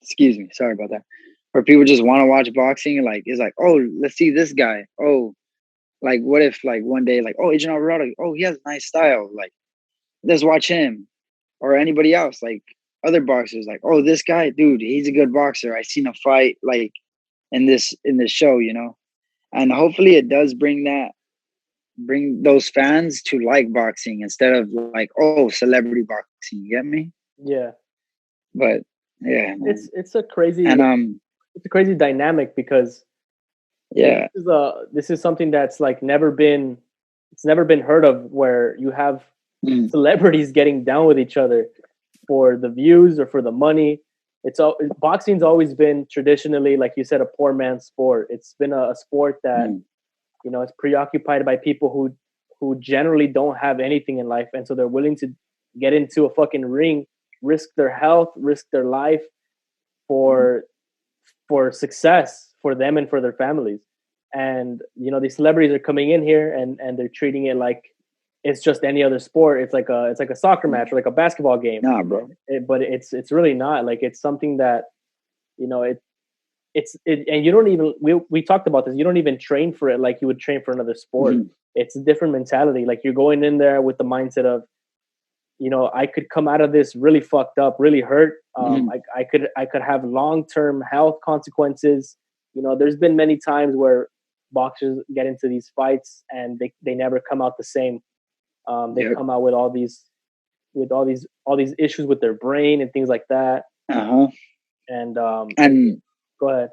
Excuse me, sorry about that. Where people just want to watch boxing, like it's like, oh, let's see this guy. Oh, like what if like one day like, oh, Adrian Alvarado, oh, he has a nice style. Like let's watch him or anybody else, like other boxers. Like, oh, this guy, dude, he's a good boxer. I seen a fight like in this show, you know. And hopefully it does bring those fans to like boxing instead of like, oh, celebrity boxing. You get me? Yeah, But yeah, it's man. it's a crazy And it's a crazy dynamic because yeah, this is something that's like never been heard of where you have mm, celebrities getting down with each other for the views or for the money. It's all boxing's always been traditionally, like you said, a poor man's sport. It's been a sport that mm, it's preoccupied by people who generally don't have anything in life, and so they're willing to get into a fucking ring, risk their health, risk their life mm, for success for them and for their families. And these celebrities are coming in here and they're treating it like it's just any other sport. It's like a soccer mm. match or like a basketball game. Nah, bro. But it's really not. Like it's something that you know it and you don't even we talked about this. You don't even train for it like you would train for another sport. Mhm, It's a different mentality. Like you're going in there with the mindset of I could come out of this really fucked up, really hurt. mhm, I could have long term health consequences. There's been many times where boxers get into these fights and they never come out the same. They yep. come out with all these issues with their brain and things like that. Uh-huh. And And go ahead.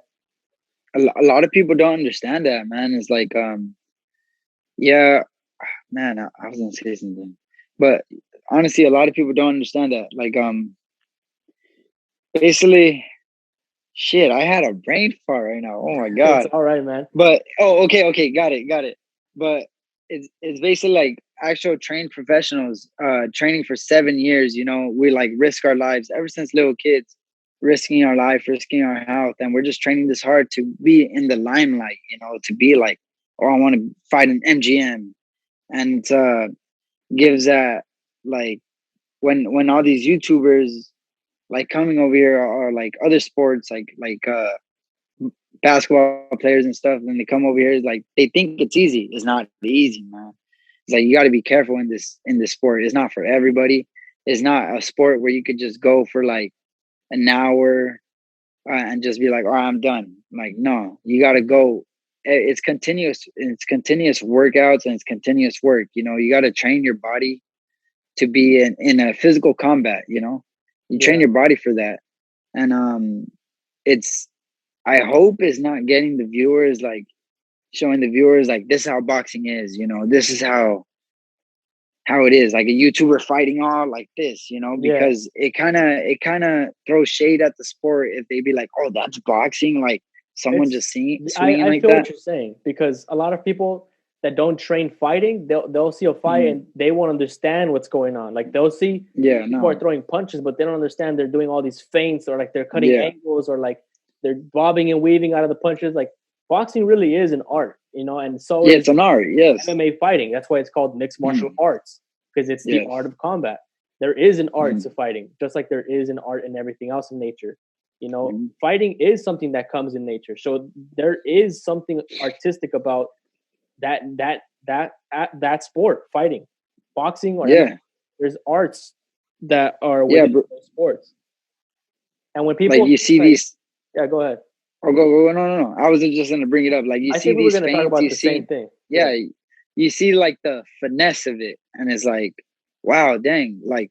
a lot of people don't understand that, man. It's like, yeah, man, I was gonna say something. But honestly, a lot of people don't understand that. Like, basically, shit, I had a brain fart right now. Oh my It's god. all right, man. But oh, okay, got it. But it's basically like actual trained professionals, training for 7 years. You know, we like risk our lives ever since little kids, risking our life, risking our health, and we're just training this hard to be in the limelight. You know, to be like or I want to fight an MGM, and gives that like when all these YouTubers like coming over here or like other sports like basketball players and stuff, when they come over here, it's like they think it's easy. It's not easy, man. It's like you got to be careful in this sport. It's not for everybody. It's not a sport where you could just go for like an hour and just be like, "Oh, I'm done." Like, no, you got to go. It's continuous. It's continuous workouts and it's continuous work. You know, you got to train your body to be in a physical combat. You know, you train Yeah. your body for that, and it's. I hope it's not getting the viewers like showing the viewers like this is how boxing is. You know, this is how it is, like a YouTuber fighting all like this, you know, Yeah. because it kind of throws shade at the sport if they be like, oh, that's boxing, like someone It's just swinging I like feel what that. you're saying, because a lot of people that don't train fighting, they'll see a fight Mhm. and they won't understand what's going on. Like they'll see Yeah, people are no, throwing punches, but they don't understand they're doing all these feints, or like they're cutting yeah, angles, or like they're bobbing and weaving out of the punches. Like boxing really is an art, you know, and so yeah, it's is an art. Yes. MMA fighting. That's why it's called mixed martial Mhm. arts, because it's the art Yes. of combat. There is an art Mhm. to fighting, just like there is an art in everything else in nature. You know, Mhm. fighting is something that comes in nature. So there is something artistic about that sport, fighting, boxing or MMA. Yeah, There's arts that are yeah, within bro. those sports. And when Like people you see see like, these. yeah, go ahead. Oh, go, no, no, no. I was just gonna bring it up. Like you I see think we were these going to talk feints, about you the same see, thing. Yeah. yeah, you see like the finesse of it, and it's like, wow, dang, like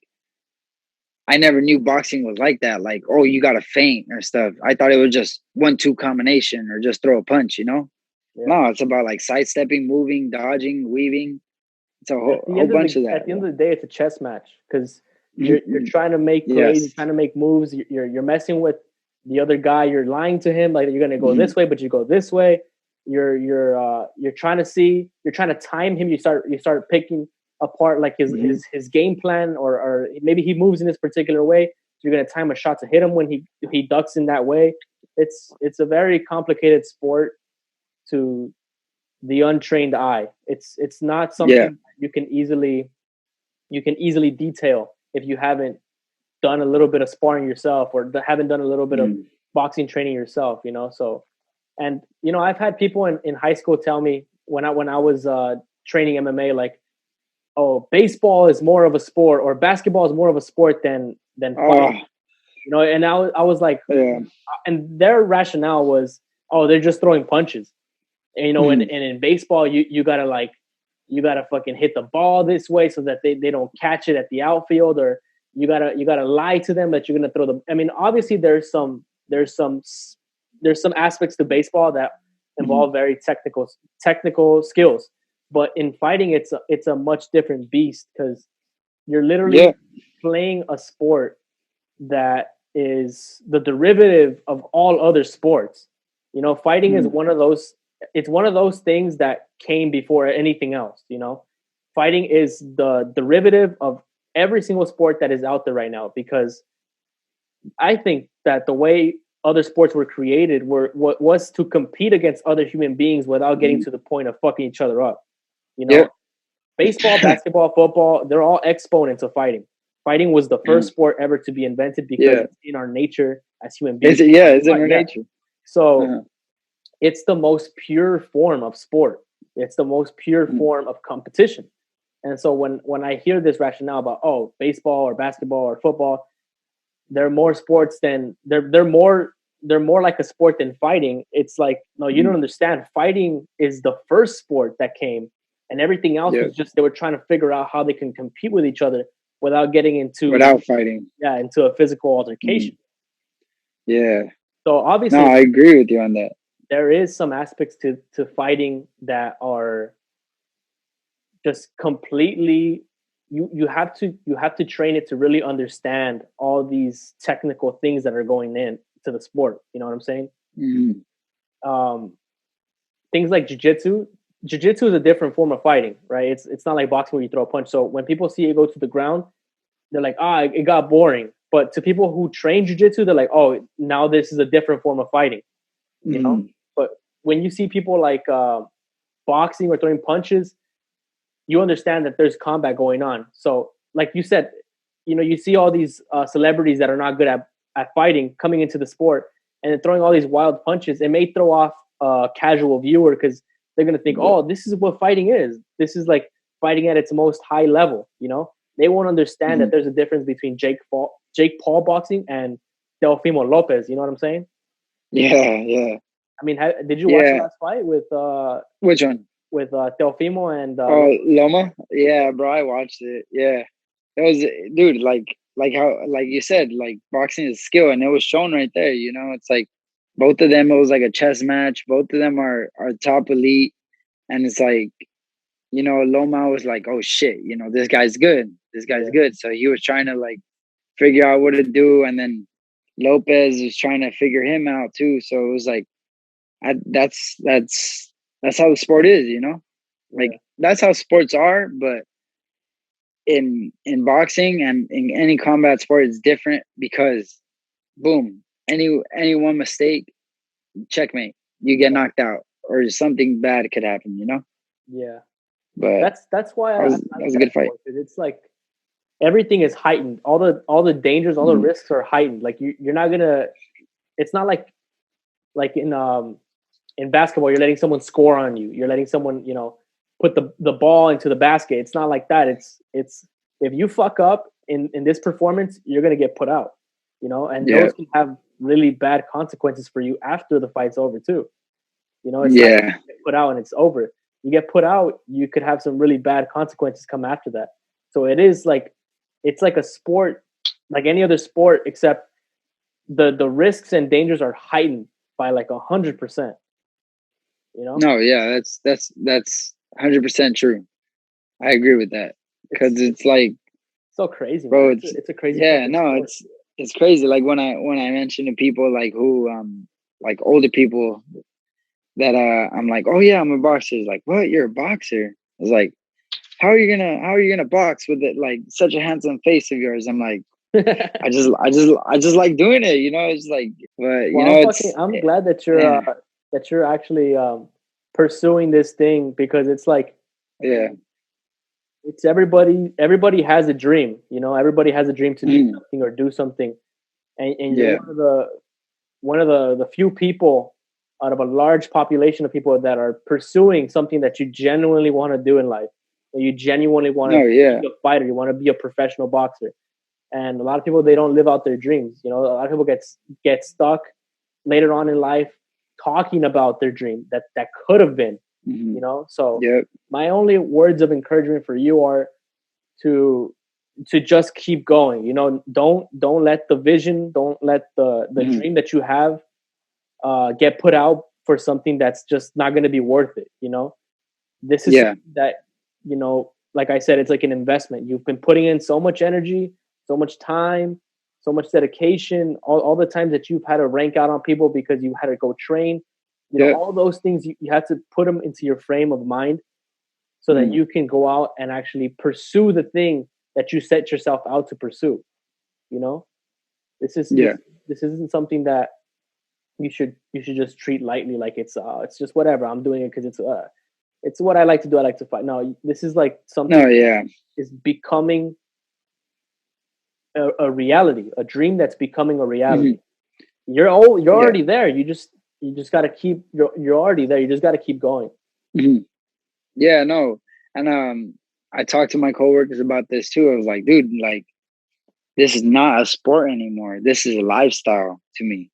I never knew boxing was like that. Like, oh, you got to feint or stuff. I thought it was just 1-2 combination or just throw a punch, you know? Yeah. No, it's about like sidestepping, moving, dodging, weaving. It's a whole bunch of that. At the end of the day, it's a chess match, because Yeah. you're trying to make plays, you're Yes. trying to make moves, you're messing with the other guy, you're lying to him like you're gonna go Mhm. this way, but you go this way. You're trying to see, you're trying to time him. You start picking apart like Mhm. his game plan, or maybe he moves in this particular way. So you're gonna time a shot to hit him when he ducks in that way. It's a very complicated sport to the untrained eye. It's not Yeah. something you can easily detail if you haven't done a little bit of sparring yourself, or haven't done a little bit of Mhm. boxing training yourself, you know. So, and you know, I've had people in high school tell me when I was training MMA, like, oh, baseball is more of a sport, or basketball is more of a sport than Oh, fighting, you know. And I was like, yeah. and their rationale was, oh, they're just throwing punches. And, you know, and Mhm. in baseball, you gotta like, you gotta fucking hit the ball this way so that they don't catch it at the outfield, or you gotta lie to them that you're gonna throw the. I mean, obviously there's some aspects to baseball that Mhm. involve very technical skills, but in fighting, it's a much different beast, because you're literally Yeah. playing a sport that is the derivative of all other sports. You know, fighting is Mhm. one of those. It's one of those things that came before anything else. You know, fighting is the derivative of every single sport that is out there right now. Because I think that the way other sports were created were what was to compete against other human beings without getting Mhm. to the point of fucking each other up. You Yeah. know, baseball, basketball, football, they're all exponents of fighting. Fighting was the Yeah. first sport ever to be invented, because Yeah. it's in our nature as human Is beings it? to Yeah. fight. It's in our Yeah. nature. So Uh-huh. it's the most pure form of sport. It's the most pure Mhm. form of competition. And so when I hear this rationale about, oh, baseball or basketball or football, they're more sports than they're more like a sport than fighting. It's like, no, you don't Mhm. understand. Fighting is the first sport that came, and everything else Yeah. was just they were trying to figure out how they can compete with each other without getting into, Without fighting. into a physical Mhm. altercation. Yeah. So No, obviously I agree with you on that. there is some aspects to fighting that are just completely, you have to train it to really understand all these technical things that are going in to the sport. You know what I'm saying? Mhm. Um, Things like jujitsu. Jiu-jitsu is a different form of fighting, right? It's not like boxing where you throw a punch. So when people see you go to the ground, they're like, it got boring. But to people who train jiu-jitsu, they're like, oh, now this is a different form of fighting, you know? Mhm. But when you see people like boxing or throwing punches, you understand that there's combat going on. So, like you said, you see all these celebrities that are not good at fighting coming into the sport and then throwing all these wild punches. It may throw off a casual viewer because they're going to think, oh, this is what fighting is. This is like fighting at its most high level. They won't understand that there's a difference between Jake Paul boxing and Teofimo Lopez. You know what I'm saying? Yeah. I mean, did you watch the last fight with which one? With Teofimo and Loma? Yeah, bro, I watched it. Yeah, it was, dude, like you said, like boxing is skill, and it was shown right there. It's like both of them. It was like a chess match. Both of them are top elite, and it's like, Loma was like, oh shit, this guy's good. This guy's good. So he was trying to like figure out what to do, and then Lopez was trying to figure him out too. So it was like, that's how the sport is, like that's how sports are. But in boxing and in any combat sport, it's different because boom, any one mistake, checkmate, you get knocked out or something bad could happen, Yeah. But that's why that was a good fight. It's like everything is heightened. All the dangers, all the risks are heightened. Like you're not gonna. It's not like in basketball, you're letting someone score on you. You're letting someone, put the ball into the basket. It's not like that. It's if you fuck up in this performance, you're gonna get put out. And those can have really bad consequences for you after the fight's over too. It's not like you get put out and it's over. You get put out, you could have some really bad consequences come after that. So it's like a sport, like any other sport, except the risks and dangers are heightened by like 100%. No, yeah, that's 100% true. I agree with that because it's like so crazy, bro. Man. It's a crazy. Yeah, no, sport. it's crazy. Like when I mention to people like who like older people that I'm like, oh yeah, I'm a boxer. It's like, what? You're a boxer? It's like, how are you gonna box with it like such a handsome face of yours? I'm like, I just like doing it. It's like, but I'm glad that you're actually pursuing this thing because it's like, it's everybody has a dream. Everybody has a dream to do something or do something, and you're one of the few people out of a large population of people that are pursuing something that you genuinely want to do in life. That you genuinely want to be a fighter. You want to be a professional boxer. And a lot of people, they don't live out their dreams. A lot of people get stuck later on in life talking about their dream that could have been. So my only words of encouragement for you are to just keep going. Don't let the vision, don't let the dream that you have get put out for something that's just not going to be worth it. This is that, like I said, it's like an investment. You've been putting in so much energy, so much time, so much dedication, all the times that you've had to rank out on people because you had to go train. All those things, you have to put them into your frame of mind so that you can go out and actually pursue the thing that you set yourself out to pursue. This isn't something that you should just treat lightly, like it's just whatever. I'm doing it because it's what I like to do. I like to fight. No, this is like something is becoming a reality, a dream that's becoming a reality. You're already there. You just got to keep. You're already there. You just got to keep going. Yeah, no, and I talked to my coworkers about this too. I was like, dude, like this is not a sport anymore. This is a lifestyle to me.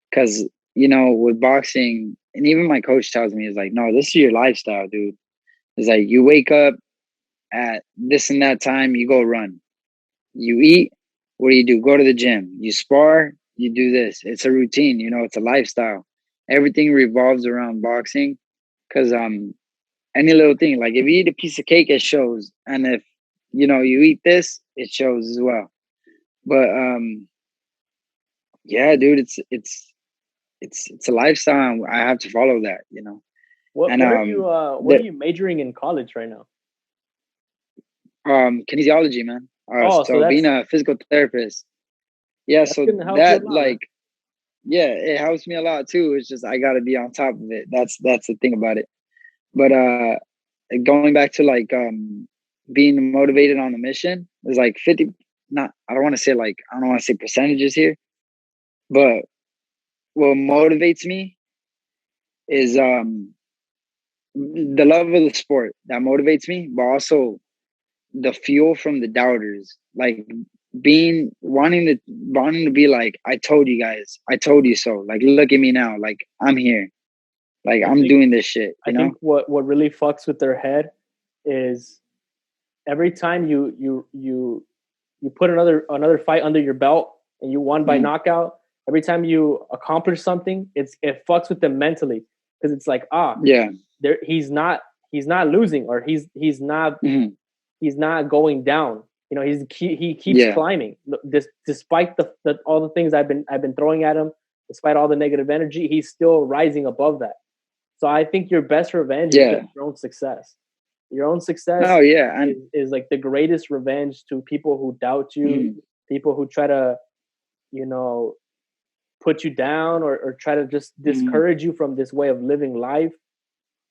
Because with boxing, and even my coach tells me, is like, no, this is your lifestyle, dude. It's like you wake up at this and that time, you go run. You eat. What do? Go to the gym. You spar. You do this. It's a routine. It's a lifestyle. Everything revolves around boxing. Because any little thing, like if you eat a piece of cake, it shows, and if you eat this, it shows as well. But yeah, dude, it's a lifestyle. I have to follow that, What are you majoring in college right now? Kinesiology, man. So being a physical therapist. Yeah, so that lot, it helps me a lot too. It's just I got to be on top of it. That's the thing about it. But going back to like being motivated on the mission is like 50. Not I don't want to say like I don't want to say percentages here, but what motivates me is the love of the sport that motivates me, but also the fuel from the doubters, like being wanting to be like, I told you guys, I told you so. Like, look at me now, like I'm here, like I I'm think doing this shit. I You know? think what really fucks with their head is every time you put another fight under your belt and you won by knockout. Every time you accomplish something, it fucks with them mentally because it's like Yeah. there he's not losing or he's not going down. You know, he keeps Yeah. climbing. Despite the all the things I've been throwing at him, despite all the negative energy, he's still rising above that. So I think your best revenge is Yeah. just your own success. Your own success Oh yeah. And is like the greatest revenge to people who doubt you, people who try to, you know, put you down or try to just discourage you from this way of living life.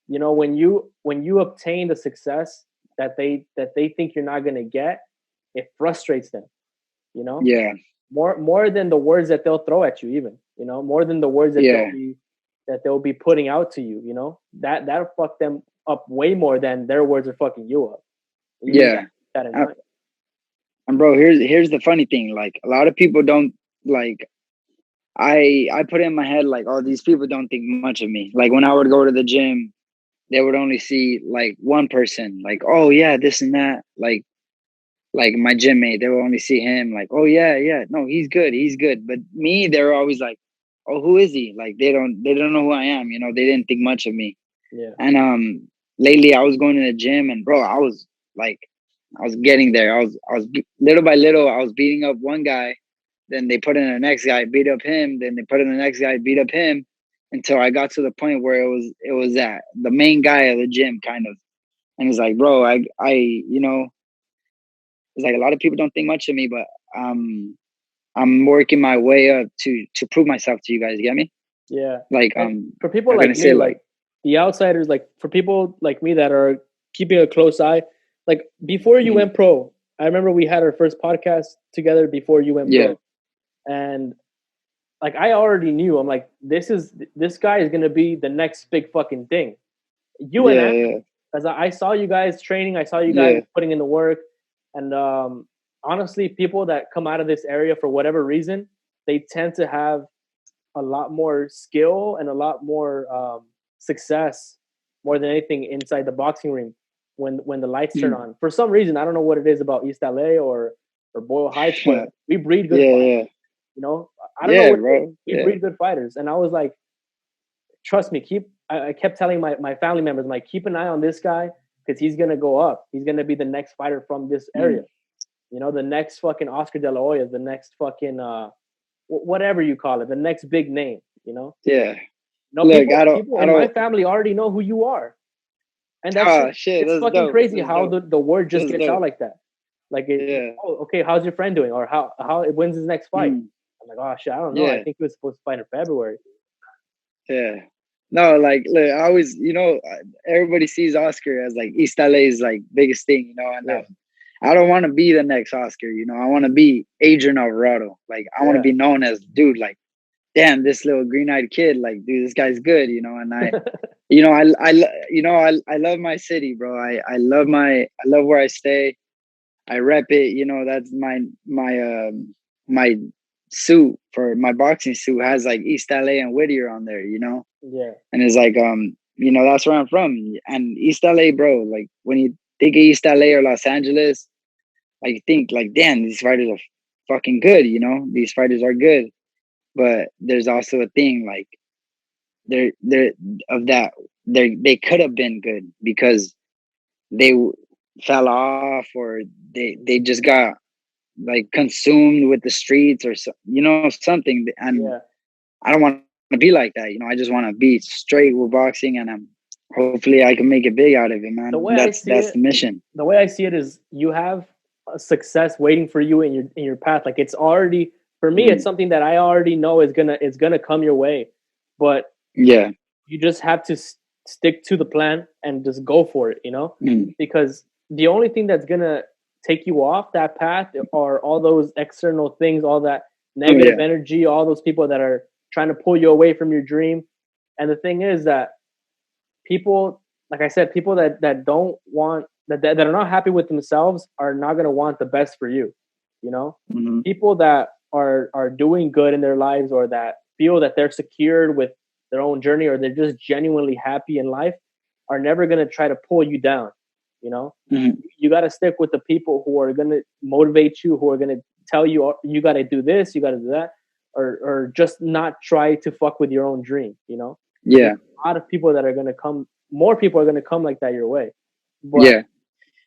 You know, when you obtain the success that they think you're not gonna get, it frustrates them. You know, yeah. more than the words that they'll throw at you, even, you know, more than the words Yeah. that they'll be putting out to you. You know, that'll fuck them up way more than their words are fucking you up. You need Yeah. that in Uh, mind. and bro, here's the funny thing. Like a lot of people don't like I put in my head like, oh, these people don't think much of me. Like when I would go to the gym, they would only see like one person, like, oh yeah, this and that. Like my gym mate, they would only see him, like, oh yeah, yeah, no, he's good. But me, they're always like, oh, who is he? Like they don't know who I am. You know, they didn't think much of me. Yeah. And lately I was going to the gym, and bro, like, I was getting there. I was little by little, I was beating up one guy. Then they put in the next guy, beat up him. Then they put in the next guy, beat up him, until I got to the point where it was that the main guy of the gym, kind of. And he's like, bro, you know, it's like a lot of people don't think much of me, but I'm working my way up to prove myself to you guys. You get me? Yeah. Like And for people I'm gonna like say me, like the outsiders, like for people like me that are keeping a close eye, like before you went pro, I remember we had our first podcast together before you went yeah, pro. And like I already knew, I'm like, this guy is gonna be the next big fucking thing. You and I, yeah, because I saw you guys training, I saw you guys yeah, putting in the work, and honestly, people that come out of this area for whatever reason, they tend to have a lot more skill and a lot more success, more than anything, inside the boxing ring when the lights turn on. For some reason, I don't know what it is about East LA or Boyle Heights, but we breed good yeah, fighters. yeah, You know, I don't know yeah, what it is. bro, We yeah, breed good fighters, and I was like, trust me, I kept telling my family members, I'm like, keep an eye on this guy because he's gonna go up. He's gonna be the next fighter from this area. You know, the next fucking Oscar De La Hoya, the next fucking whatever you call it, the next big name. You know, yeah. no, Look, people I in my don't. family already know who you are, and that's Oh shit, it's that's fucking dope. crazy That's how dope. the word just That's gets out dope. like that. Like Yeah. oh, okay, how's your friend doing, or how it wins his next fight? I'm like, oh shit, I don't know. I Yeah. think he was supposed to fight in February. Yeah. No, like, look, I always, you know, everybody sees Oscar as like East LA's like biggest thing, you know, and Yeah, I don't want to be the next Oscar, you know. I want to be Adrian Alvarado. Like, I want to yeah, be known as, dude, like, damn, this little green-eyed kid, like, dude, this guy's good, you know. And you know, you know, I love my city, bro. I love where I stay. I rep it. You know, that's my suit for my boxing suit has like East LA and Whittier on there. You know, yeah. and it's like you know, that's where I'm from. And East LA, bro. Like when you think of East LA or Los Angeles, like you think like, damn, these fighters are fucking good. You know, these fighters are good. But there's also a thing like they're of that they could have been good because they fell off or they just got like consumed with the streets or so, you know, something. And Yeah. I don't want to be like that, you know. I just want to be straight with boxing, and hopefully I can make it big out of it, man. The way I see That's it, the mission. the way I see it is you have a success waiting for you in your path. Like it's already for me, it's something that I already know is gonna come your way. But Yeah, you just have to stick to the plan and just go for it, because the only thing that's gonna take you off that path are all those external things, all that negative energy, all those people that are trying to pull you away from your dream. And the thing is that people, like I said, people that don't want that are not happy with themselves are not going to want the best for you. People that are doing good in their lives, or that feel that they're secured with their own journey, or they're just genuinely happy in life, are never going to try to pull you down. You got to stick with the people who are going to motivate you, who are going to tell you, oh, you got to do this, you got to do that, or just not try to fuck with your own dream. There's a lot of people that are going to come, more people are going to come like that your way. But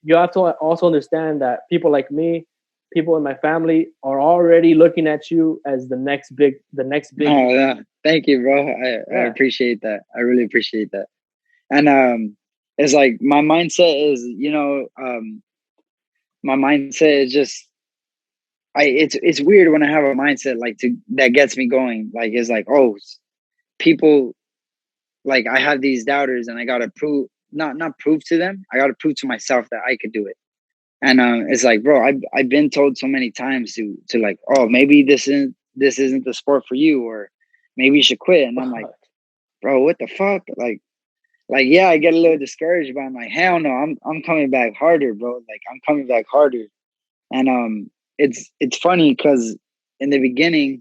you have to also understand that people like me, people in my family, are already looking at you as the next big. Oh yeah, thank you, bro. I appreciate that. I really appreciate that. And it's like my mindset is, my mindset is just, it's weird when I have a mindset like that gets me going. Like, it's like, oh, people, like, I have these doubters and I gotta prove, not prove to them, I gotta prove to myself that I could do it. And it's like, bro, I've been told so many times to like, oh, maybe this isn't the sport for you, or maybe you should quit. And I'm like, bro, what the fuck? Like, yeah, I get a little discouraged, but I'm like, hell no, I'm coming back harder, bro. Like, I'm coming back harder. And it's funny because in the beginning,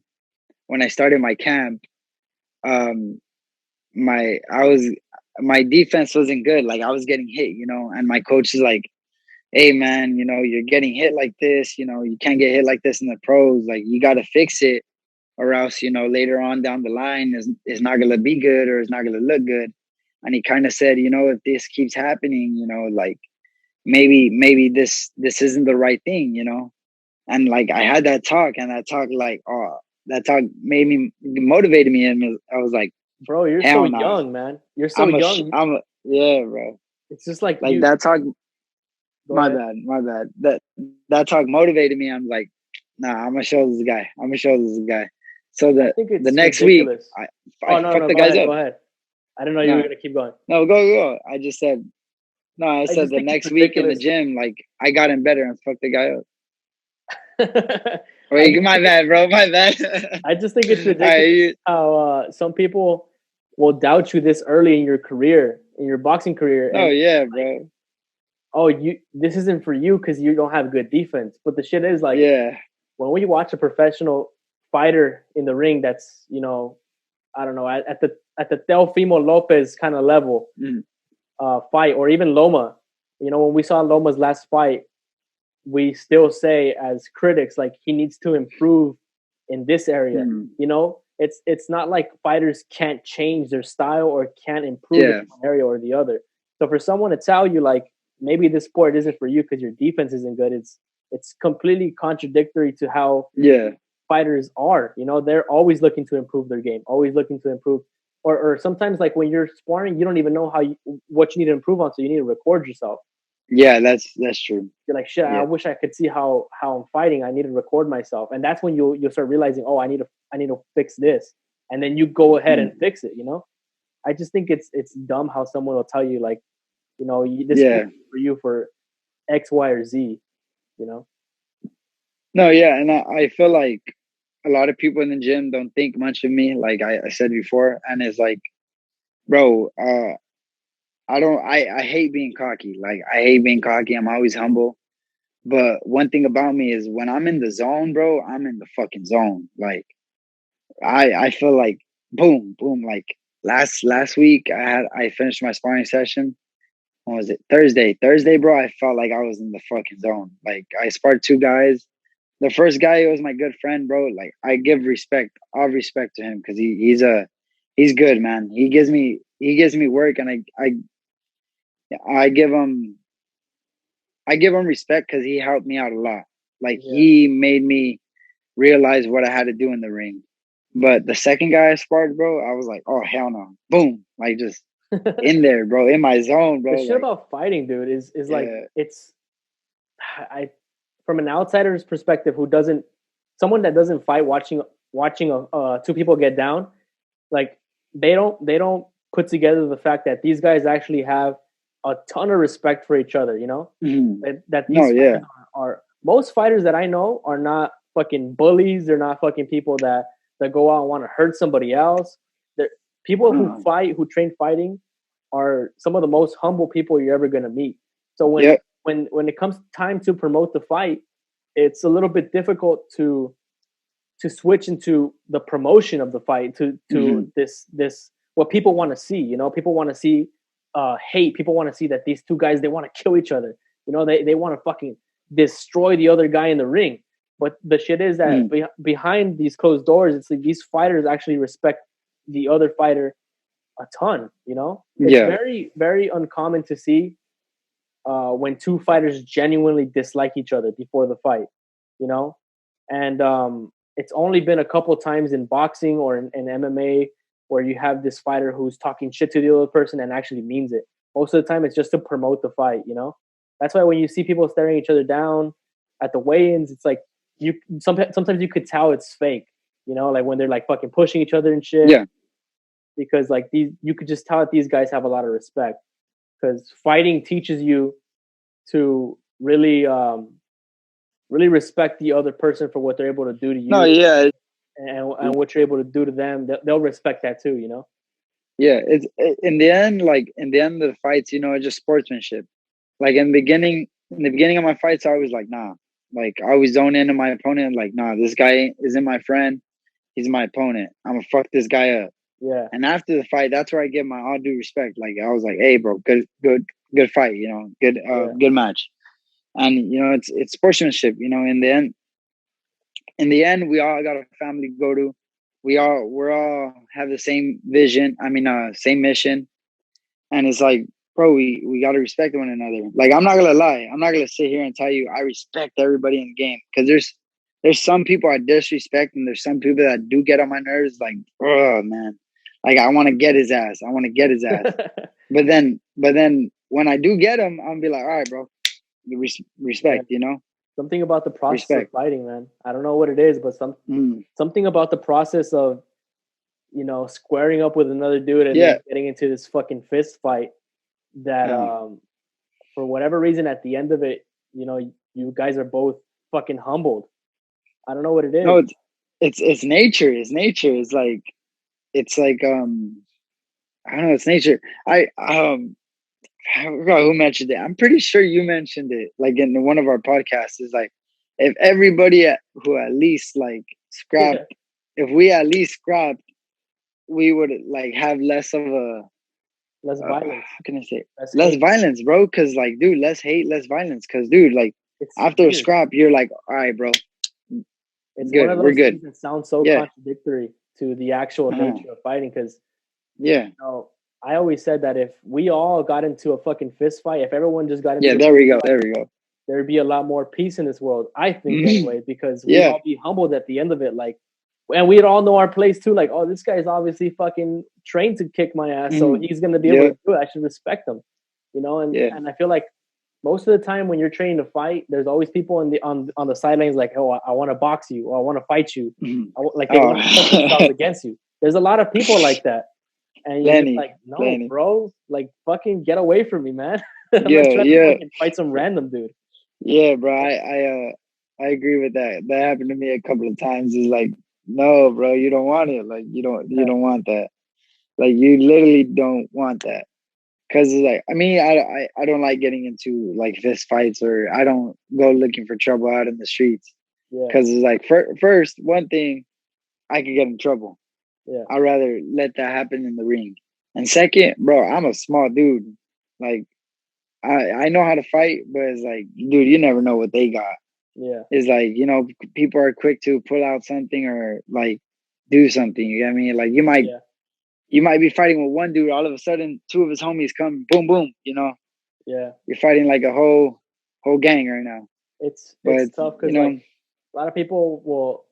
when I started my camp, my defense wasn't good. Like, I was getting hit, and my coach is like, hey man, you're getting hit like this, you can't get hit like this in the pros. Like, you got to fix it, or else, later on down the line is not going to be good, or it's not going to look good. And he kind of said, if this keeps happening, like, maybe this isn't the right thing, And like, I had that talk, and that talk, like, that talk motivated me. And I was like, bro, you're so young, man. You're so young. Yeah, bro. It's just like that talk. My bad. That talk motivated me. I'm like, nah, I'm gonna show this guy. So the next week, I fucked the guys up. Go ahead. I don't know you were gonna keep going. No, go. I just said, no, I said the next week in the gym, like, I got him better and fucked the guy up. Wait, my bad, bro. My bad. I just think it's ridiculous how some people will doubt you this early in your career, in your boxing career. Oh yeah, bro. Oh, this isn't for you because you don't have good defense. But the shit is, like, when we watch a professional fighter in the ring, that's, I don't know, at the Teofimo Lopez kind of level fight, or even Loma. When we saw Loma's last fight, we still say as critics, like, he needs to improve in this area. It's not like fighters can't change their style or can't improve in one area or the other. So for someone to tell you, like, maybe this sport isn't for you because your defense isn't good, it's completely contradictory to how fighters are. They're always looking to improve their game, always looking to improve. Or sometimes, like, when you're sparring, you don't even know what you need to improve on, so you need to record yourself. Yeah, that's true. You're like, shit, I wish I could see how I'm fighting. I need to record myself. And that's when you'll start realizing, oh, I need to fix this. And then you go ahead and fix it, I just think it's dumb how someone will tell you, like, this is for you for X, Y, or Z, No, yeah. And I feel like a lot of people in the gym don't think much of me, like I said before. And it's like, bro, I hate being cocky. Like, I hate being cocky. I'm always humble. But one thing about me is, when I'm in the zone, bro, I'm in the fucking zone. Like, I feel like boom, boom. Like, last week I finished my sparring session. What was it? Thursday, bro. I felt like I was in the fucking zone. Like, I sparred 2 guys. The first guy was my good friend, bro. Like, I give all respect to him, because he's good, man. He gives me work, and I give him respect because he helped me out a lot. Like, he made me realize what I had to do in the ring. But the second guy I sparred, bro, I was like, oh, hell no. Boom. Like, just in there, bro, in my zone, bro. The shit about fighting, dude, is like, from an outsider's perspective, someone that doesn't fight, watching 2 people get down, like, they don't put together the fact that these guys actually have a ton of respect for each other. You know, that these fighters are most fighters that I know are not fucking bullies. They're not fucking people that go out and want to hurt somebody else. They're people who fight, who train fighting, are some of the most humble people you're ever gonna meet. So when it comes time to promote the fight, it's a little bit difficult to switch into the promotion of the fight to this what people want to see. You know, people want to see hate. People want to see that these two guys, they want to kill each other. You know, they want to fucking destroy the other guy in the ring. But the shit is that behind these closed doors, it's like these fighters actually respect the other fighter a ton. You know, it's very, very uncommon to see when two fighters genuinely dislike each other before the fight. You know, and it's only been a couple times in boxing or in MMA where you have this fighter who's talking shit to the other person and actually means it. Most of the time, it's just to promote the fight. You know, that's why when you see people staring each other down at the weigh-ins, it's like sometimes you could tell it's fake. You know, like when they're like fucking pushing each other and shit. Yeah. Because like you could just tell that these guys have a lot of respect. Because fighting teaches you to really respect the other person for what they're able to do to you. No, yeah. And what you're able to do to them, they'll respect that too, you know? Yeah, it's in the end of the fights, you know, it's just sportsmanship. Like in the beginning of my fights, I was like, nah. Like I always zone into my opponent, like, nah, this guy isn't my friend, he's my opponent. I'm gonna fuck this guy up. Yeah. And after the fight, that's where I give my all due respect. Like I was like, hey bro, good fight, you know, good match. And you know, it's sportsmanship, you know, in the end, we all got a family to go to. We're all have the same vision. I mean, same mission. And it's like, bro, we got to respect one another. Like, I'm not going to lie. I'm not going to sit here and tell you I respect everybody in the game. Because there's some people I disrespect and there's some people that do get on my nerves. Like, oh, man. Like, I want to get his ass. But then when I do get him, I'm going to be like, all right, bro. Respect, you know? Something about the process of fighting, man. I don't know what it is, but something about the process of, you know, squaring up with another dude and then getting into this fucking fist fight that for whatever reason at the end of it, you know, you guys are both fucking humbled. I don't know what it is. No, it's nature. It's nature. It's like I don't know, it's nature. I forgot who mentioned it. I'm pretty sure you mentioned it, like in one of our podcasts. Is like if everybody who at least like scrapped, if we at least scrapped, we would like have less violence. How can I say less violence, bro? Because like, dude, less hate, less violence. Because dude, like after a scrap, you're like, all right, bro, it's good. One of those we're good. Things that sounds so contradictory to the actual nature of fighting. Because you know, I always said that if we all got into a fucking fist fight, if everyone just got into there we go. There'd be a lot more peace in this world, I think, anyway, because we'd all be humbled at the end of it. Like, and we'd all know our place too. Like, oh, this guy's obviously fucking trained to kick my ass, so he's gonna be able to do it. I should respect him, you know. And I feel like most of the time when you're training to fight, there's always people on the sidelines like, oh, I want to box you, or I want to fight you, like they want to test themselves against you. There's a lot of people like that. And you're just like, no, bro, like fucking get away from me, man. I'm not trying to fucking fight some random dude. Yeah, bro, I agree with that. That happened to me a couple of times. It's like, no, bro, you don't want it. Like you don't want that. Like you literally don't want that. Cause it's like, I mean, I don't like getting into like fist fights, or I don't go looking for trouble out in the streets. Yeah. Cause it's like first, one thing, I could get in trouble. Yeah. I'd rather let that happen in the ring. And second, bro, I'm a small dude. Like, I know how to fight, but it's like, dude, you never know what they got. Yeah. It's like, you know, people are quick to pull out something or like do something. You know what I mean? Like you might be fighting with one dude, all of a sudden two of his homies come, boom, boom, you know? Yeah. You're fighting like a whole gang right now. It's tough because like a lot of people will,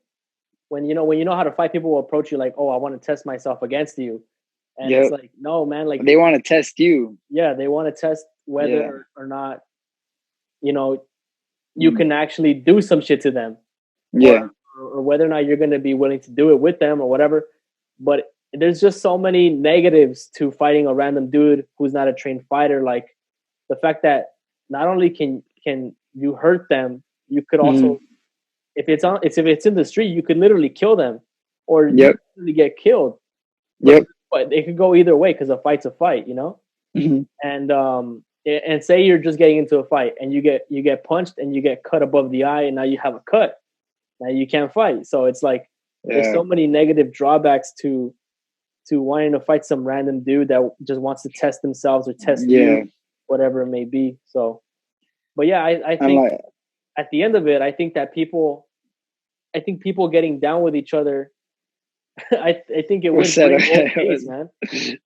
when you know how to fight, people will approach you like, oh, I want to test myself against you. And it's like, no, man, like they want to test you. Yeah, they want to test whether or not, you know, you can actually do some shit to them. Yeah. Or whether or not you're going to be willing to do it with them or whatever. But there's just so many negatives to fighting a random dude who's not a trained fighter. Like the fact that not only can you hurt them, you could also, if it's in the street, you could literally kill them, or you Yep. could literally get killed. Yep. But it could go either way because a fight's a fight, you know. And say you're just getting into a fight and you get punched and you get cut above the eye and now you have a cut. Now you can't fight. So it's like there's so many negative drawbacks to wanting to fight some random dude that just wants to test themselves or test you, whatever it may be. So, but yeah, I think at the end of it, I think people getting down with each other. I think it would bring both ways, man.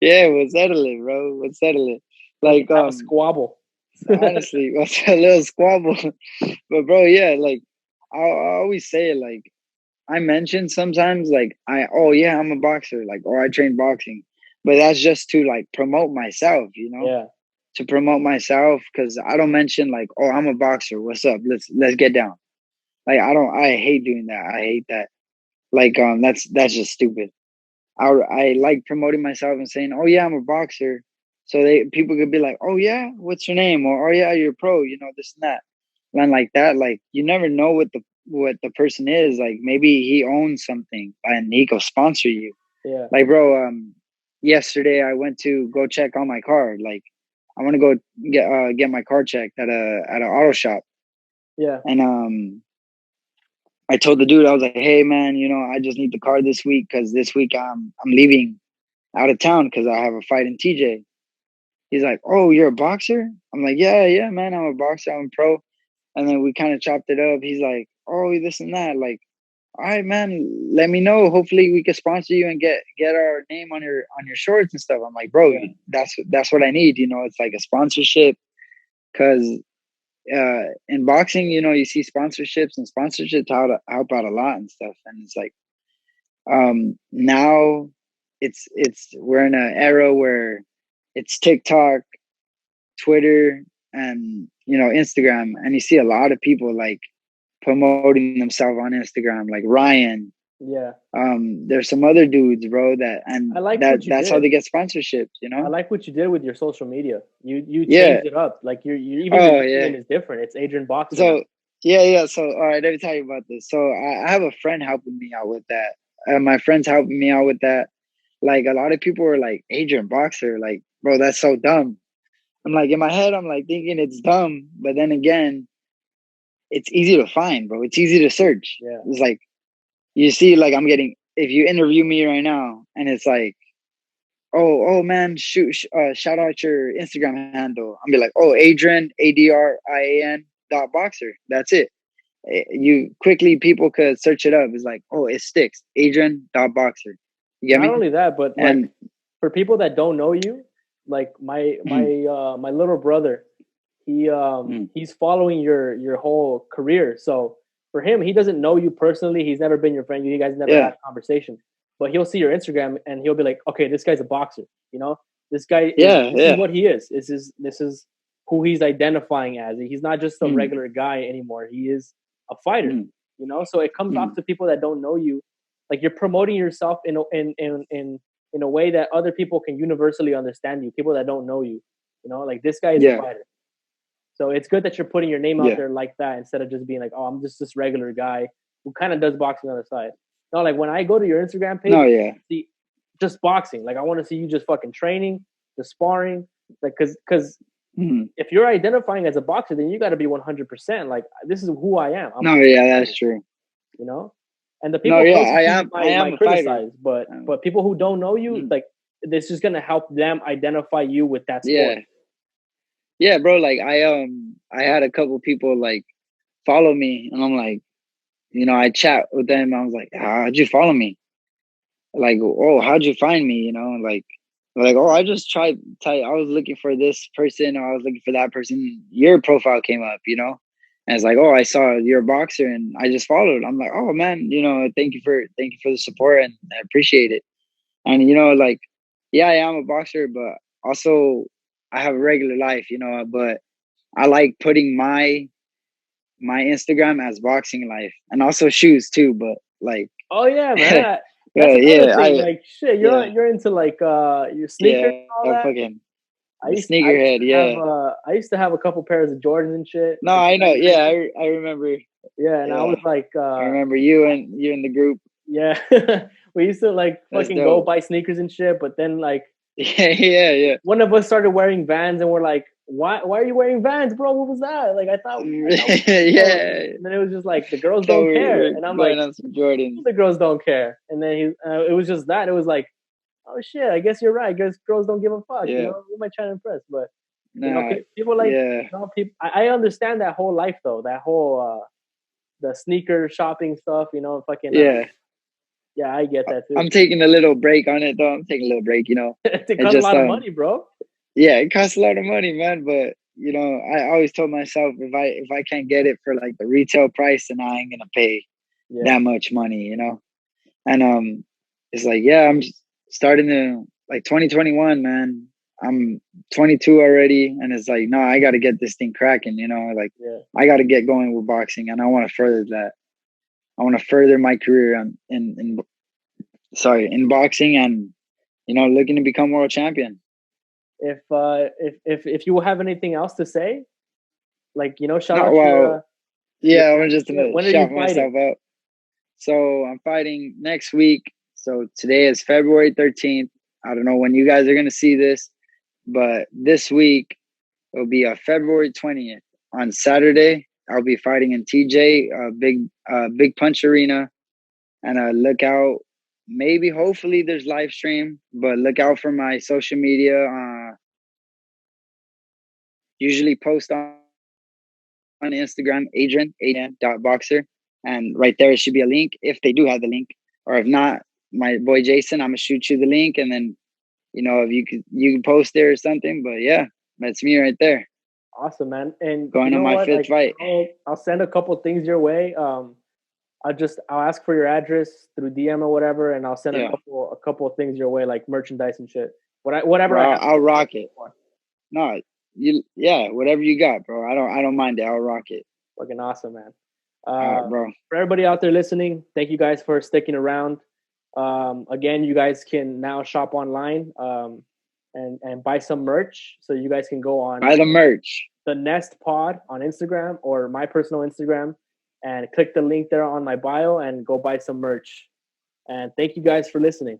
Yeah, we'll settle it, bro. We'll settle it. Like have a squabble. Honestly, what's a little squabble? But bro, yeah, like I always say it, like I mention sometimes like I'm a boxer, like I train boxing. But that's just to like promote myself, you know? Yeah. To promote myself, because I don't mention like, I'm a boxer. What's up? Let's get down. Like I hate doing that. I hate that. Like that's just stupid. I like promoting myself and saying, I'm a boxer. So people could be like, what's your name? Or you're pro, this and that. And like that, like you never know what the person is. Like maybe he owns something and he could sponsor you. Yeah. Like bro, yesterday I went to go check on my car. Like I want to go get my car checked at an auto shop. Yeah. And I told the dude, I was like, hey man, I just need the car this week because this week I'm leaving out of town because I have a fight in TJ. He's like, oh, you're a boxer? I'm like, yeah, man, I'm a boxer, I'm a pro. And then we kind of chopped it up. He's like, oh, this and that. Like, all right, man, let me know. Hopefully we can sponsor you and get our name on your shorts and stuff. I'm like, bro, that's what I need. It's like a sponsorship because in boxing, you see sponsorships and sponsorships help out a lot and stuff. And it's like, now it's we're in an era where it's TikTok, Twitter, and Instagram, and you see a lot of people like promoting themselves on Instagram, like Ryan. Yeah. There's some other dudes, bro, I like that's how they get sponsorships, I like what you did with your social media. You changed it up. Like your name is different. It's Adrian Boxer. So yeah. So all right, let me tell you about this. So I have a friend helping me out with that. My friend's helping me out with that. Like a lot of people were like, Adrian Boxer, like, bro, that's so dumb. I'm like, in my head, I'm like thinking it's dumb, but then again, it's easy to find, bro. It's easy to search. Yeah. It's like, you see, like if you interview me right now and it's like, oh man, shout out your Instagram handle. I'll be like, Adrian, ADRIAN .boxer. That's it. People could search it up. It's like, it sticks. Adrian .boxer. You get me? Not only that, but like for people that don't know you, like my little brother, he's following your whole career. So for him, he doesn't know you personally. He's never been your friend. You guys never had a conversation. But he'll see your Instagram and he'll be like, okay, this guy's a boxer. This guy this is what he is. This is who he's identifying as. He's not just a regular guy anymore. He is a fighter. So it comes off to people that don't know you. Like you're promoting yourself in a way that other people can universally understand you. People that don't know you. Like this guy is a fighter. So it's good that you're putting your name out there like that instead of just being like, I'm just this regular guy who kind of does boxing on the side. No, like when I go to your Instagram page, see just boxing. Like I want to see you just fucking training, just sparring. Like because if you're identifying as a boxer, then you got to be 100%. Like this is who I am. That's true. And the people I am criticize, but people who don't know you, like this is gonna help them identify you with that sport. Yeah, bro. Like I had a couple people like follow me, and I'm like, I chat with them. I was like, how'd you follow me? Like, how'd you find me? Like, I just tried. I was looking for this person, or I was looking for that person. Your profile came up, and it's like, I saw you're a boxer, and I just followed. I'm like, oh man, thank you for the support, and I appreciate it. And like, I am a boxer, but also I have a regular life, but I like putting my Instagram as boxing life and also shoes too. But like, oh yeah, man. That's another yeah, thing. Like shit, yeah, you're into like your sneakers yeah, and all I'm that. fucking sneakerhead. Yeah. I used to have a couple pairs of Jordans and shit. No, Like, I know. Yeah, I remember. yeah, and I was Yeah, like, I remember you in the group. yeah, we used to like That's fucking go dope. buy sneakers and shit. But then like Yeah. one of us started wearing Vans, and we're like, why are you wearing Vans, bro? What was that? Like I thought Yeah. and then it was just like the girls So don't care, we're and I'm going like, on some Jordans. the girls don't care. And then it was just that. It was like, oh shit, I guess you're right. I guess girls don't give a fuck. You Yeah. know, who am I trying to impress? But Nah. people like, Yeah. people. I understand that whole life though. That whole the sneaker shopping stuff. Fucking. Yeah. Yeah, I get that too. I'm taking a little break on it though. I'm taking a little break. It It costs a just lot of money, bro. yeah, it costs a lot of money, man. But I always told myself if I can't get it for like the retail price, then I ain't gonna pay that much money. And it's like I'm starting to like 2021, man. I'm 22 already, and it's like no, I got to get this thing cracking. Like I got to get going with boxing, and I want to further that. I want to further my career in boxing, and looking to become world champion. If you have anything else to say, like shout Not out well. your I'm just gonna when are shout you fighting? myself out. So I'm fighting next week. So today is February 13th. I don't know when you guys are gonna see this, but this week it'll be February 20th on Saturday. I'll be fighting in TJ, big punch arena, and look out. Maybe hopefully there's live stream, but look out for my social media. Usually post on Instagram, Adrian.boxer. And right there, it should be a link if they do have the link. Or if not, my boy Jason, I'm going to shoot you the link. And then, if you can post there or something. But yeah, that's me right there. Awesome, man. And going on my fifth fight. I'll send a couple things your way. I'll ask for your address through DM or whatever, and I'll send a couple of things your way, like merchandise and shit. Whatever. Bro, I'll rock it. No, whatever you got, bro. I don't mind it. I'll rock it. Fucking awesome, man. Bro. For everybody out there listening, thank you guys for sticking around. Again, you guys can now shop online and buy some merch. So you guys can go on buy the merch, the Nest Pod on Instagram or my personal Instagram, and click the link there on my bio and go buy some merch. And thank you guys for listening.